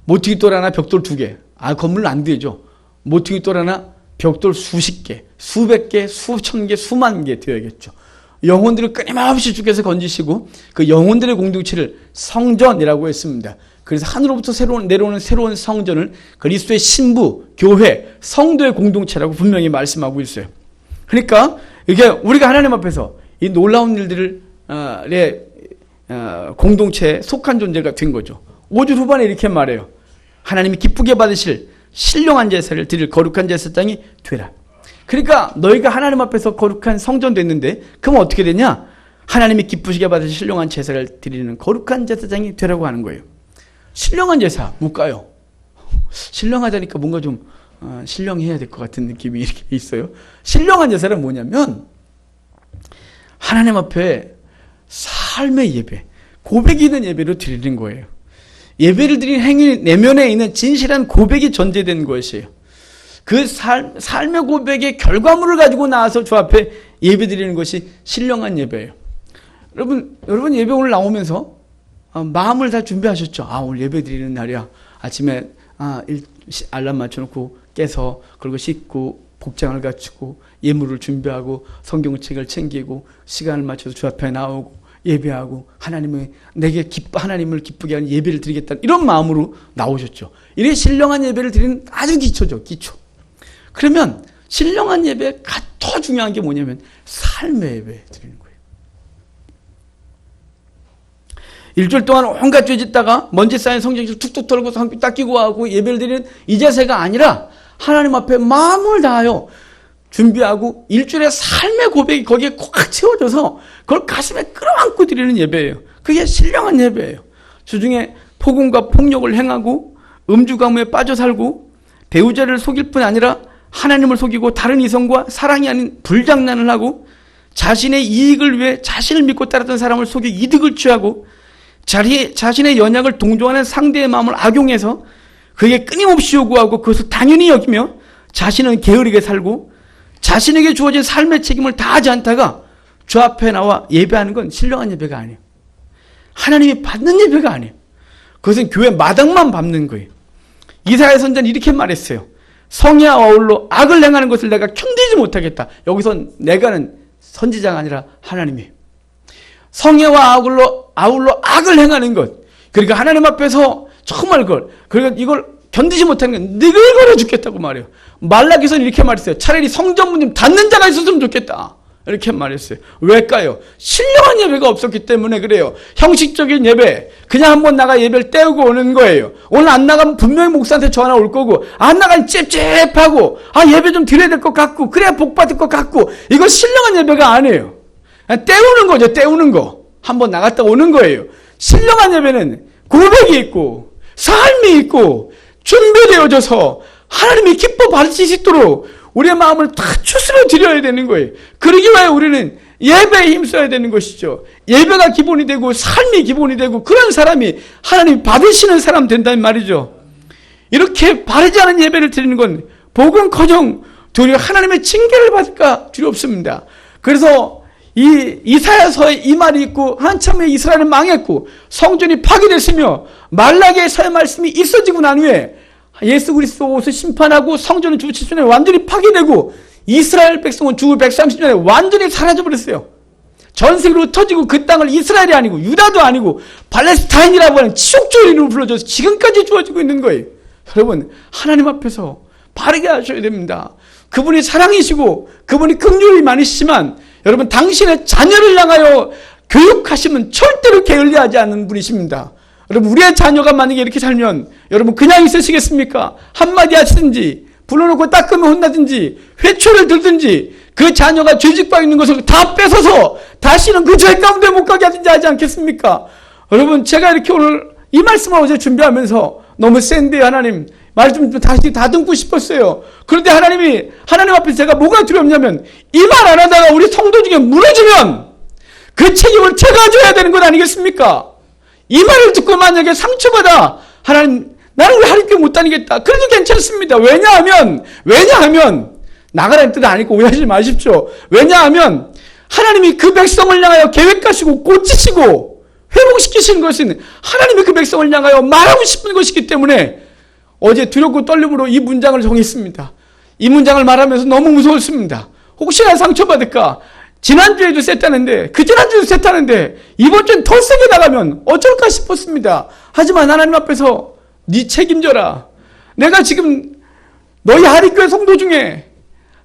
모퉁이 돌 하나 벽돌 2개. 건물은 안 되죠. 모퉁이 돌 하나 벽돌 수십 개, 수백 개, 수천 개, 수만 개 되어야겠죠. 영혼들을 끊임없이 주께서 건지시고 그 영혼들의 공동체를 성전이라고 했습니다. 그래서 하늘로부터 내려오는 새로운 성전을 그리스도의 신부, 교회, 성도의 공동체라고 분명히 말씀하고 있어요. 그러니까 이게 우리가 하나님 앞에서 이 놀라운 일들을 공동체에 속한 존재가 된 거죠. 5절 후반에 이렇게 말해요. 하나님이 기쁘게 받으실 신령한 제사를 드릴 거룩한 제사장이 되라. 그러니까 너희가 하나님 앞에서 거룩한 성전 됐는데 그럼 어떻게 되냐? 하나님이 기쁘시게 받으실 신령한 제사를 드리는 거룩한 제사장이 되라고 하는 거예요. 신령한 제사 뭘까요? 신령하다니까 뭔가 좀 신령해야 될 것 같은 느낌이 이렇게 있어요. 신령한 제사는 뭐냐면 하나님 앞에 삶의 예배, 고백이 있는 예배로 드리는 거예요. 예배를 드리는 행위 내면에 있는 진실한 고백이 전제된 것이에요. 그 삶의 고백의 결과물을 가지고 나와서 주 앞에 예배 드리는 것이 신령한 예배예요. 여러분 예배 오늘 나오면서 마음을 다 준비하셨죠? 오늘 예배 드리는 날이야. 아침에 알람 맞춰놓고 깨서 그리고 씻고 복장을 갖추고 예물을 준비하고 성경책을 챙기고 시간을 맞춰서 주 앞에 나오고 예배하고 하나님을 기쁘게 하는 예배를 드리겠다 이런 마음으로 나오셨죠. 이래 신령한 예배를 드리는 아주 기초죠. 기초. 그러면 신령한 예배 더 중요한 게 뭐냐면 삶의 예배 드리는 거예요. 일주일 동안 온갖 죄 짓다가 먼지 쌓인 성경책을 툭툭 털고 성경 딱 끼고 하고 예배를 드리는 이 자세가 아니라 하나님 앞에 마음을 다하여 준비하고 일주일의 삶의 고백이 거기에 꽉 채워져서 그걸 가슴에 끌어안고 드리는 예배예요. 그게 신령한 예배예요. 주중에 폭언과 폭력을 행하고 음주가무에 빠져 살고 배우자를 속일 뿐 아니라 하나님을 속이고 다른 이성과 사랑이 아닌 불장난을 하고 자신의 이익을 위해 자신을 믿고 따랐던 사람을 속여 이득을 취하고 자신의 연약을 동조하는 상대의 마음을 악용해서 그에게 끊임없이 요구하고 그것을 당연히 여기며 자신은 게으르게 살고 자신에게 주어진 삶의 책임을 다하지 않다가 주 앞에 나와 예배하는 건 신령한 예배가 아니에요. 하나님이 받는 예배가 아니에요. 그것은 교회 마당만 밟는 거예요. 이사야 선지자는 이렇게 말했어요. 성의와 아울러 악을 행하는 것을 내가 견디지 못하겠다. 여기선 내가는 선지자가 아니라 하나님이에요. 성의와 아울러 악을 행하는 것. 그러니까 하나님 앞에서 정말 그러니까 이걸 견디지 못하는 건 느글거려 죽겠다고 말해요. 말라기서는 이렇게 말했어요. 차라리 성전문 좀 닫는 자가 있었으면 좋겠다. 이렇게 말했어요. 왜일까요? 신령한 예배가 없었기 때문에 그래요. 형식적인 예배, 그냥 한번 나가 예배를 때우고 오는 거예요. 오늘 안 나가면 분명히 목사한테 전화 올 거고, 안 나가면 찝찝하고, 예배 좀 드려야 될 것 같고, 그래야 복 받을 것 같고, 이거 신령한 예배가 아니에요. 그냥 때우는 거죠. 때우는 거. 한번 나갔다 오는 거예요. 신령한 예배는 고백이 있고 삶이 있고 준비되어져서 하나님이 기뻐 받으실 수 있도록 우리의 마음을 다 추스러 드려야 되는 거예요. 그러기 위해 우리는 예배에 힘써야 되는 것이죠. 예배가 기본이 되고 삶이 기본이 되고 그런 사람이 하나님 받으시는 사람 된다는 말이죠. 이렇게 바르지 않은 예배를 드리는 건 복음커녕 도리어 하나님의 징계를 받을까 두렵습니다. 그래서 이사야서에 이 말이 있고 한참 후에 이스라엘은 망했고 성전이 파괴됐으며 말라기에서의 말씀이 있어지고 난 후에 예수 그리스도 옷을 심판하고 성전은 주 70년에 완전히 파괴되고 이스라엘 백성은 주 130년에 완전히 사라져버렸어요. 전 세계로 터지고 그 땅을 이스라엘이 아니고 유다도 아니고 팔레스타인이라고 하는 치욕적 이름으로 불러줘서 지금까지 주어지고 있는 거예요. 여러분 하나님 앞에서 바르게 하셔야 됩니다. 그분이 사랑이시고 그분이 긍휼이 많으시지만 여러분 당신의 자녀를 향하여 교육하시면 절대로 게을리하지 않는 분이십니다. 여러분 우리의 자녀가 만약에 이렇게 살면 여러분 그냥 있으시겠습니까? 한마디 하시든지 불러놓고 닦으면 혼나든지 회초를 들든지 그 자녀가 죄짓고 있는 것을 다 뺏어서 다시는 그 죄 가운데 못 가게 하든지 하지 않겠습니까? 여러분 제가 이렇게 오늘 이 말씀을 어제 준비하면서 너무 센데 하나님 말 좀 다시 다듬고 싶었어요. 그런데 하나님 앞에 제가 뭐가 두렵냐면 이 말 안 하다가 우리 성도 중에 무너지면 그 책임을 제가 져야 되는 것 아니겠습니까? 이 말을 듣고 만약에 상처받아 하나님 나는 왜 하나님께 못 다니겠다. 그래도 괜찮습니다. 왜냐하면 나가라는 뜻 아니고 오해하지 마십시오. 왜냐하면 하나님이 그 백성을 향하여 계획하시고 고치시고 회복시키시는 것은 하나님이 그 백성을 향하여 말하고 싶은 것이기 때문에 어제 두렵고 떨림으로 이 문장을 정했습니다. 이 문장을 말하면서 너무 무서웠습니다. 혹시나 상처받을까? 지난주에도 셌다는데 그 지난주에도 셌다는데 이번 주엔 더 세게 나가면 어쩔까 싶었습니다. 하지만 하나님 앞에서 네 책임져라. 내가 지금 너희 하리교회 성도 중에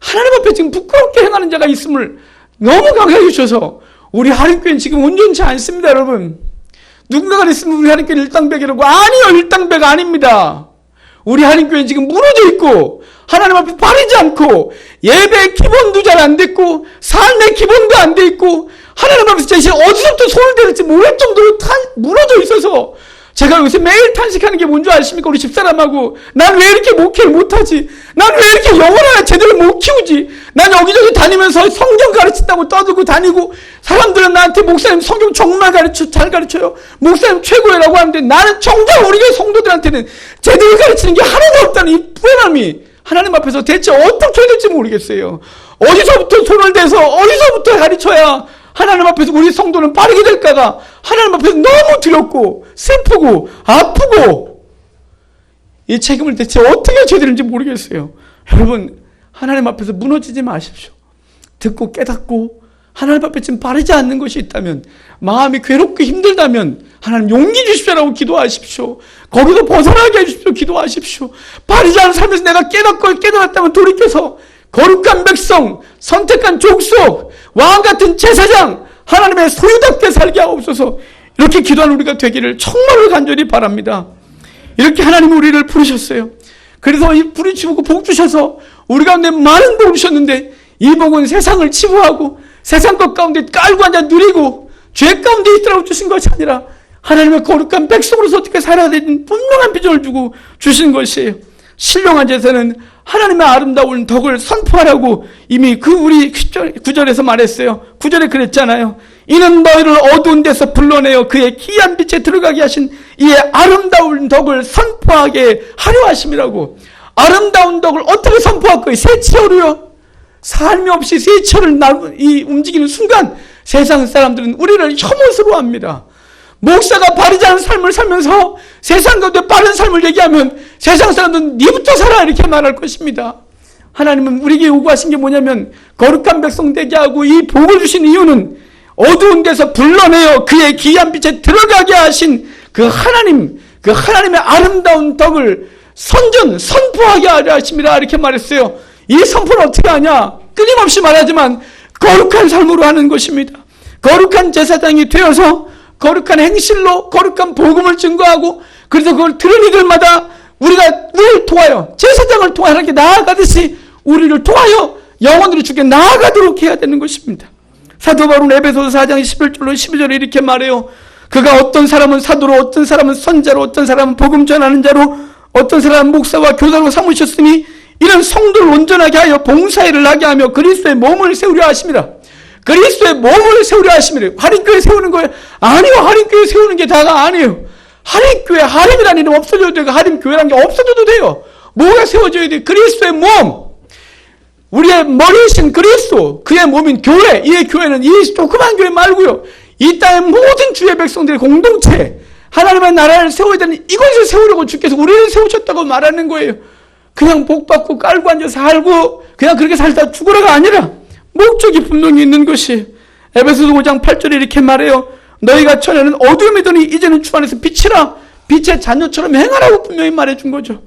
하나님 앞에 지금 부끄럽게 행하는 자가 있음을 너무 강조해 주셔서 우리 하리교회는 지금 온전치 않습니다. 여러분 누군가가 그랬으면 우리 하리교회는 일당백이라고. 아니요, 일당백 아닙니다. 우리 하나님교회는 지금 무너져 있고 하나님 앞에 바르지 않고 예배의 기본도 잘 안 됐고 삶의 기본도 안 돼 있고 하나님 앞에서 자신이 어디서부터 손을 대는지 모를 정도로 다 무너져 있어서 제가 요새 매일 탄식하는 게 뭔지 아십니까? 우리 집사람하고. 난 왜 이렇게 목회를 못하지? 난 왜 이렇게 영혼을 하나 제대로 못 키우지? 난 여기저기 다니면서 성경 가르친다고 떠들고 다니고, 사람들은 나한테 목사님 성경 정말 잘 가르쳐요. 목사님 최고라고 하는데, 나는 정작 우리 교회 성도들한테는 제대로 가르치는 게 하나도 없다는 이 불안함이 하나님 앞에서 대체 어떻게 해야 될지 모르겠어요. 어디서부터 손을 대서 어디서부터 가르쳐야 하나님 앞에서 우리 성도는 빠르게 될까가 하나님 앞에서 너무 두렵고 슬프고 아프고, 이 책임을 대체 어떻게 져야 되는지 모르겠어요. 여러분, 하나님 앞에서 무너지지 마십시오. 듣고 깨닫고 하나님 앞에 지금 바르지 않는 것이 있다면, 마음이 괴롭고 힘들다면 하나님 용기 주십시오라고 기도하십시오. 거기서 벗어나게 해주십시오. 기도하십시오. 바르지 않은 삶에서 내가 깨달았다면 돌이켜서 거룩한 백성, 선택한 족속, 왕같은 제사장, 하나님의 소유답게 살게 하옵소서. 이렇게 기도하는 우리가 되기를 정말로 간절히 바랍니다. 이렇게 하나님이 우리를 부르셨어요. 그래서 이 부르시고 복 주셔서 우리 가운데 많은 복을 주셨는데, 이 복은 세상을 치부하고 세상 것 가운데 깔고 앉아 누리고 죄 가운데 있더라고 주신 것이 아니라, 하나님의 거룩한 백성으로서 어떻게 살아야 되는 분명한 비전을 주고 주신 것이에요. 신령한 제사는 하나님의 아름다운 덕을 선포하라고 이미 우리 9절에서 말했어요. 9절에 그랬잖아요. 이는 너희를 어두운 데서 불러내어 그의 기이한 빛에 들어가게 하신 이의 아름다운 덕을 선포하게 하려 하심이라고. 아름다운 덕을 어떻게 선포할 거예요? 세치어로요. 삶이 없이 세치어를 움직이는 순간 세상 사람들은 우리를 혐오스러워합니다. 목사가 바르지 않은 삶을 살면서 세상 가운데 빠른 삶을 얘기하면 세상 사람들은 니부터 살아 이렇게 말할 것입니다. 하나님은 우리에게 요구하신 게 뭐냐면, 거룩한 백성 되게 하고 이 복을 주신 이유는 어두운 데서 불러내어 그의 기이한 빛에 들어가게 하신 그 하나님의 아름다운 덕을 선포하게 하려 하심이라 이렇게 말했어요. 이 선포를 어떻게 하냐? 끊임없이 말하지만 거룩한 삶으로 하는 것입니다. 거룩한 제사장이 되어서 거룩한 행실로 거룩한 복음을 증거하고, 그래서 그걸 들은 이들마다 우리를 도와요. 제사장을 통하여 하나님께 나아가듯이 우리를 도와요 영혼으로 주께 나아가도록 해야 되는 것입니다. 사도 바울은 에베소서 4장 11절로 12절에 이렇게 말해요. 그가 어떤 사람은 사도로, 어떤 사람은 선자로, 어떤 사람은 복음 전하는 자로, 어떤 사람은 목사와 교사로 삼으셨으니 이런 성도를 온전하게 하여 봉사일을 하게 하며 그리스도의 몸을 세우려 하심이라. 그리스도의 몸을 세우려 하심이래요. 할인교회 세우는 거예요? 아니요. 할인교회 세우는 게 다가 아니에요. 할인교회, 할인이라는 이름 없어져도 되고 할인교회라는 게 없어져도 돼요. 뭐가 세워져야 돼요? 그리스도의 몸. 우리의 머리이신 그리스도, 그의 몸인 교회. 이 교회는 이 조그만 교회 말고요, 이 땅의 모든 주의 백성들의 공동체, 하나님의 나라를 세워야 되는 이것을 세우려고 주께서 우리를 세우셨다고 말하는 거예요. 그냥 복받고 깔고 앉아 살고 그냥 그렇게 살다 죽으라가 아니라 목적이 분명히 있는 것이. 에베소서 5장 8절에 이렇게 말해요. 너희가 전에는 어두움이더니 이제는 주 안에서 빛이라. 빛의 자녀처럼 행하라고 분명히 말해준 거죠.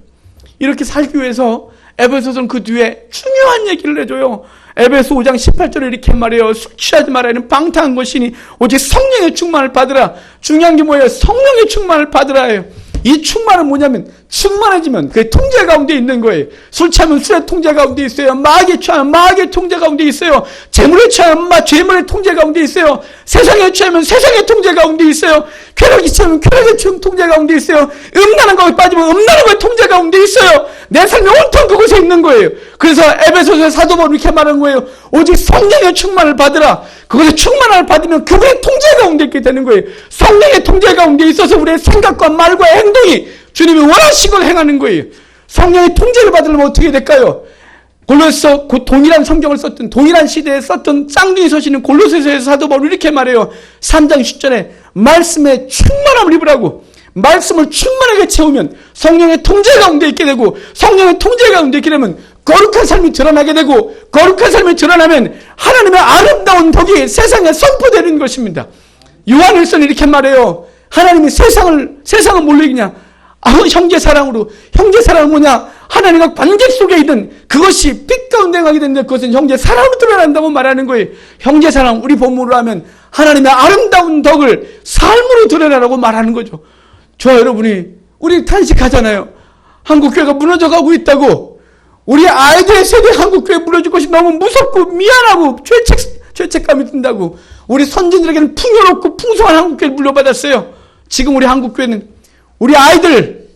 이렇게 살기 위해서 에베소서는 그 뒤에 중요한 얘기를 해줘요. 에베소 5장 18절에 이렇게 말해요. 술 취하지 말아야는 방탕한 것이니 오직 성령의 충만을 받으라. 중요한 게 뭐예요? 성령의 충만을 받으라예요. 이 충만은 뭐냐면, 충만해지면 그 통제 가운데 있는 거예요. 술 취하면 술의 통제 가운데 있어요. 마귀에 취하면 마귀의 통제 가운데 있어요. 재물에 취하면 재물의 통제 가운데 있어요. 세상에 취하면 세상의 통제 가운데 있어요. 쾌락에 취하면 쾌락의 통제 가운데 있어요. 음란한 것에 빠지면 음란한 것의 통제 가운데 있어요. 내 삶이 온통 그곳에 있는 거예요. 그래서 에베소서의 사도 바울은 이렇게 말하는 거예요. 오직 성령의 충만을 받으라. 그것의 충만을 받으면 그분의 통제 가운데 있게 되는 거예요. 성령의 통제 가운데 있어서 우리의 생각과 말과 행동이 주님이 원하신 걸 행하는 거예요. 성령의 통제를 받으려면 어떻게 될까요? 골로새서 동일한 성경을 썼던, 동일한 시대에 썼던 쌍둥이 서시는 골로새서의 사도 바울은 이렇게 말해요. 3장 10절에 말씀의 충만함을 입으라고. 말씀을 충만하게 채우면 성령의 통제 가운데 있게 되고, 성령의 통제 가운데 있게 되면 거룩한 삶이 드러나게 되고, 거룩한 삶이 드러나면 하나님의 아름다운 덕이 세상에 선포되는 것입니다. 요한일서는 이렇게 말해요. 하나님이 세상은 뭘로 이기냐? 형제 사랑으로. 형제 사랑은 뭐냐? 하나님과 관계 속에 있는 그것이 빛 가운데 가게 되는데 그것은 형제 사랑으로 드러난다고 말하는 거예요. 형제 사랑, 우리 본문으로 하면 하나님의 아름다운 덕을 삶으로 드러내라고 말하는 거죠. 저와 여러분이, 우리 탄식하잖아요. 한국교회가 무너져가고 있다고. 우리 아이들의 세대 한국교회 무너질 것이 너무 무섭고 미안하고 죄책감이 든다고. 우리 선진들에게는 풍요롭고 풍성한 한국교회를 물려받았어요. 지금 우리 한국교회는 우리 아이들,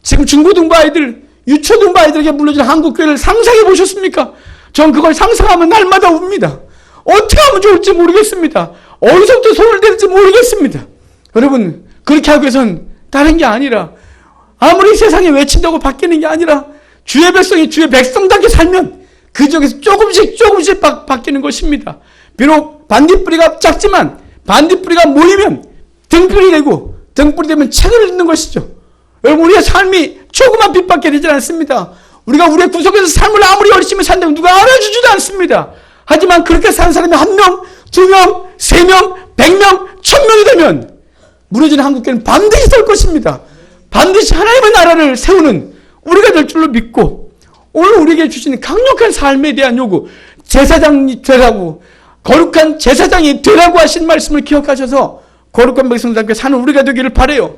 지금 중고등부 아이들, 유초등부 아이들에게 물려준 한국교회를 상상해 보셨습니까? 전 그걸 상상하면 날마다 웁니다. 어떻게 하면 좋을지 모르겠습니다. 어디서부터 손을 대는지 모르겠습니다. 여러분, 그렇게 하기 위해선 다른 게 아니라, 아무리 세상에 외친다고 바뀌는 게 아니라, 주의 백성이 주의 백성답게 살면 그 중에서 조금씩 바뀌는 것입니다. 비록 반딧불이가 작지만 반딧불이가 모이면 등불이 되고, 등불이 되면 책을 읽는 것이죠. 여러분, 우리의 삶이 조그만 빛밖에 되지 않습니다. 우리가 우리의 구석에서 삶을 아무리 열심히 산다고 누가 알아주지도 않습니다. 하지만 그렇게 사는 사람이 1명, 2명, 3명, 100명, 1000명이 되면 무너지는 한국교회는 반드시 설 것입니다. 반드시 하나님의 나라를 세우는 우리가 될 줄로 믿고, 오늘 우리에게 주신 강력한 삶에 대한 요구, 제사장이 되라고, 거룩한 제사장이 되라고 하신 말씀을 기억하셔서 거룩한 백성답게 사는 우리가 되기를 바라요.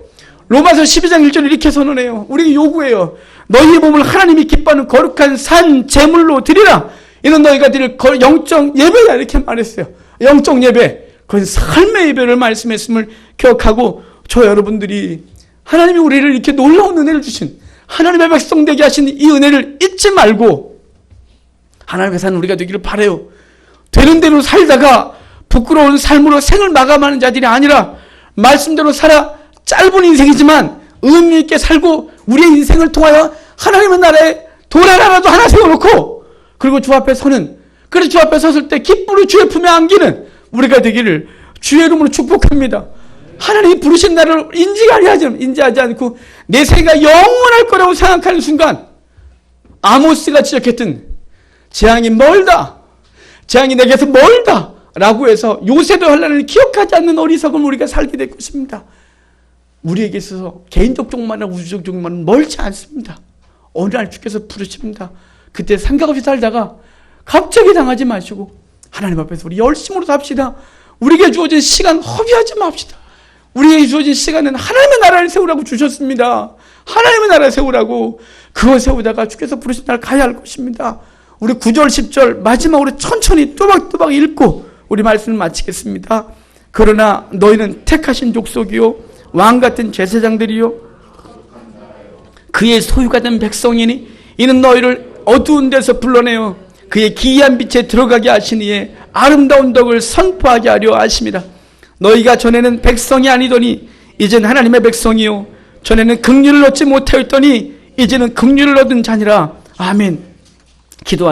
로마서 12장 1절 이렇게 선언해요. 우리에게 요구해요. 너희의 몸을 하나님이 기뻐하는 거룩한 산 제물로 드리라. 이는 너희가 드릴 영적 예배다, 이렇게 말했어요. 영적 예배, 그건 삶의 예배를 말씀했음을 기억하고, 저 여러분들이 하나님이 우리를 이렇게 놀라운 은혜를 주신, 하나님의 백성 되게 하신 이 은혜를 잊지 말고 하나님의 사는 우리가 되기를 바라요. 되는 대로 살다가 부끄러운 삶으로 생을 마감하는 자들이 아니라 말씀대로 살아 짧은 인생이지만 의미 있게 살고 우리의 인생을 통하여 하나님의 나라에 도래라도 하나 세워놓고, 그리고 주 앞에 서는, 그래서 주 앞에 섰을 때 기쁨으로 주의 품에 안기는 우리가 되기를 주의 이름으로 축복합니다. 하나님이 부르신 나를 인지하지 않고 내 생애가 영원할 거라고 생각하는 순간, 아모스가 지적했던 재앙이 멀다, 재앙이 내게서 멀다 라고 해서 요새도 환난을 기억하지 않는 어리석은 우리가 살게 될 것입니다. 우리에게 있어서 개인적 종말이나 우주적 종말은 멀지 않습니다. 어느 날 주께서 부르십니다. 그때 생각 없이 살다가 갑자기 당하지 마시고 하나님 앞에서 우리 열심으로 삽시다. 우리에게 주어진 시간 허비하지 맙시다. 우리에게 주어진 시간은 하나님의 나라를 세우라고 주셨습니다. 하나님의 나라를 세우라고. 그거 세우다가 주께서 부르신 날 가야 할 것입니다. 우리 9절 10절 마지막으로 천천히 또박또박 읽고 우리 말씀을 마치겠습니다. 그러나 너희는 택하신 족속이요 왕같은 제사장들이요 그의 소유가 된 백성이니 이는 너희를 어두운 데서 불러내어 그의 기이한 빛에 들어가게 하시니에 아름다운 덕을 선포하게 하려 하십니다. 너희가 전에는 백성이 아니더니 이제는 하나님의 백성이요 전에는 긍휼을 얻지 못하였더니 이제는 긍휼을 얻은 자니라. 아멘. 기도하겠습니다.